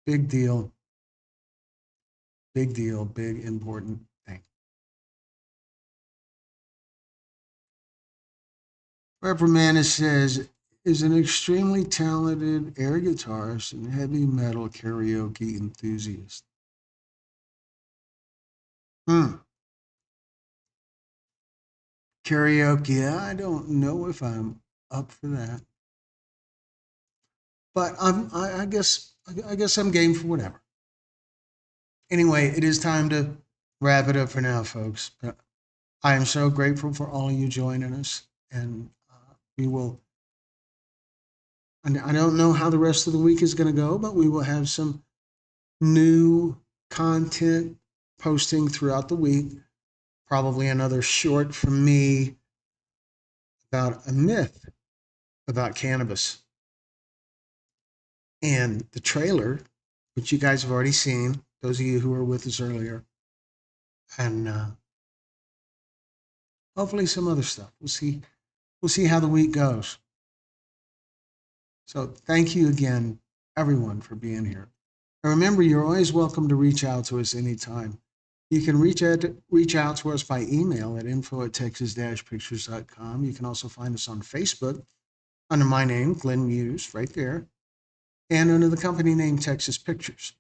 Big deal. Big deal. Big important thing. Reprimandist says, is an extremely talented air guitarist and heavy metal karaoke enthusiast. Karaoke, I don't know if I'm up for that. But I guess I'm game for whatever. Anyway, it is time to wrap it up for now, folks. I am so grateful for all of you joining us, and we will. And I don't know how the rest of the week is going to go, but we will have some new content posting throughout the week. Probably another short from me about a myth about cannabis. And the trailer, which you guys have already seen, those of you who were with us earlier, and hopefully some other stuff. We'll see how the week goes. So thank you again, everyone, for being here. And remember, you're always welcome to reach out to us anytime. You can reach out to us by email at info@texas-pictures.com. You can also find us on Facebook under my name, Glenn Muse, right there, and under the company name Texas Pictures.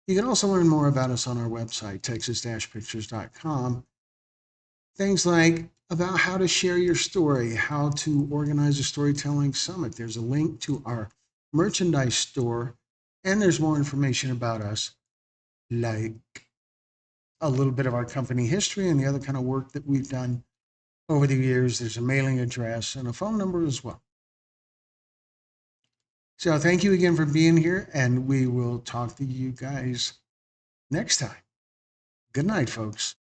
You can also learn more about us on our website, texas-pictures.com. Things like about how to share your story, how to organize a storytelling summit. There's a link to our merchandise store, and there's more information about us, like a little bit of our company history and the other kind of work that we've done over the years. There's a mailing address and a phone number as well. So thank you again for being here, and we will talk to you guys next time. Good night, folks.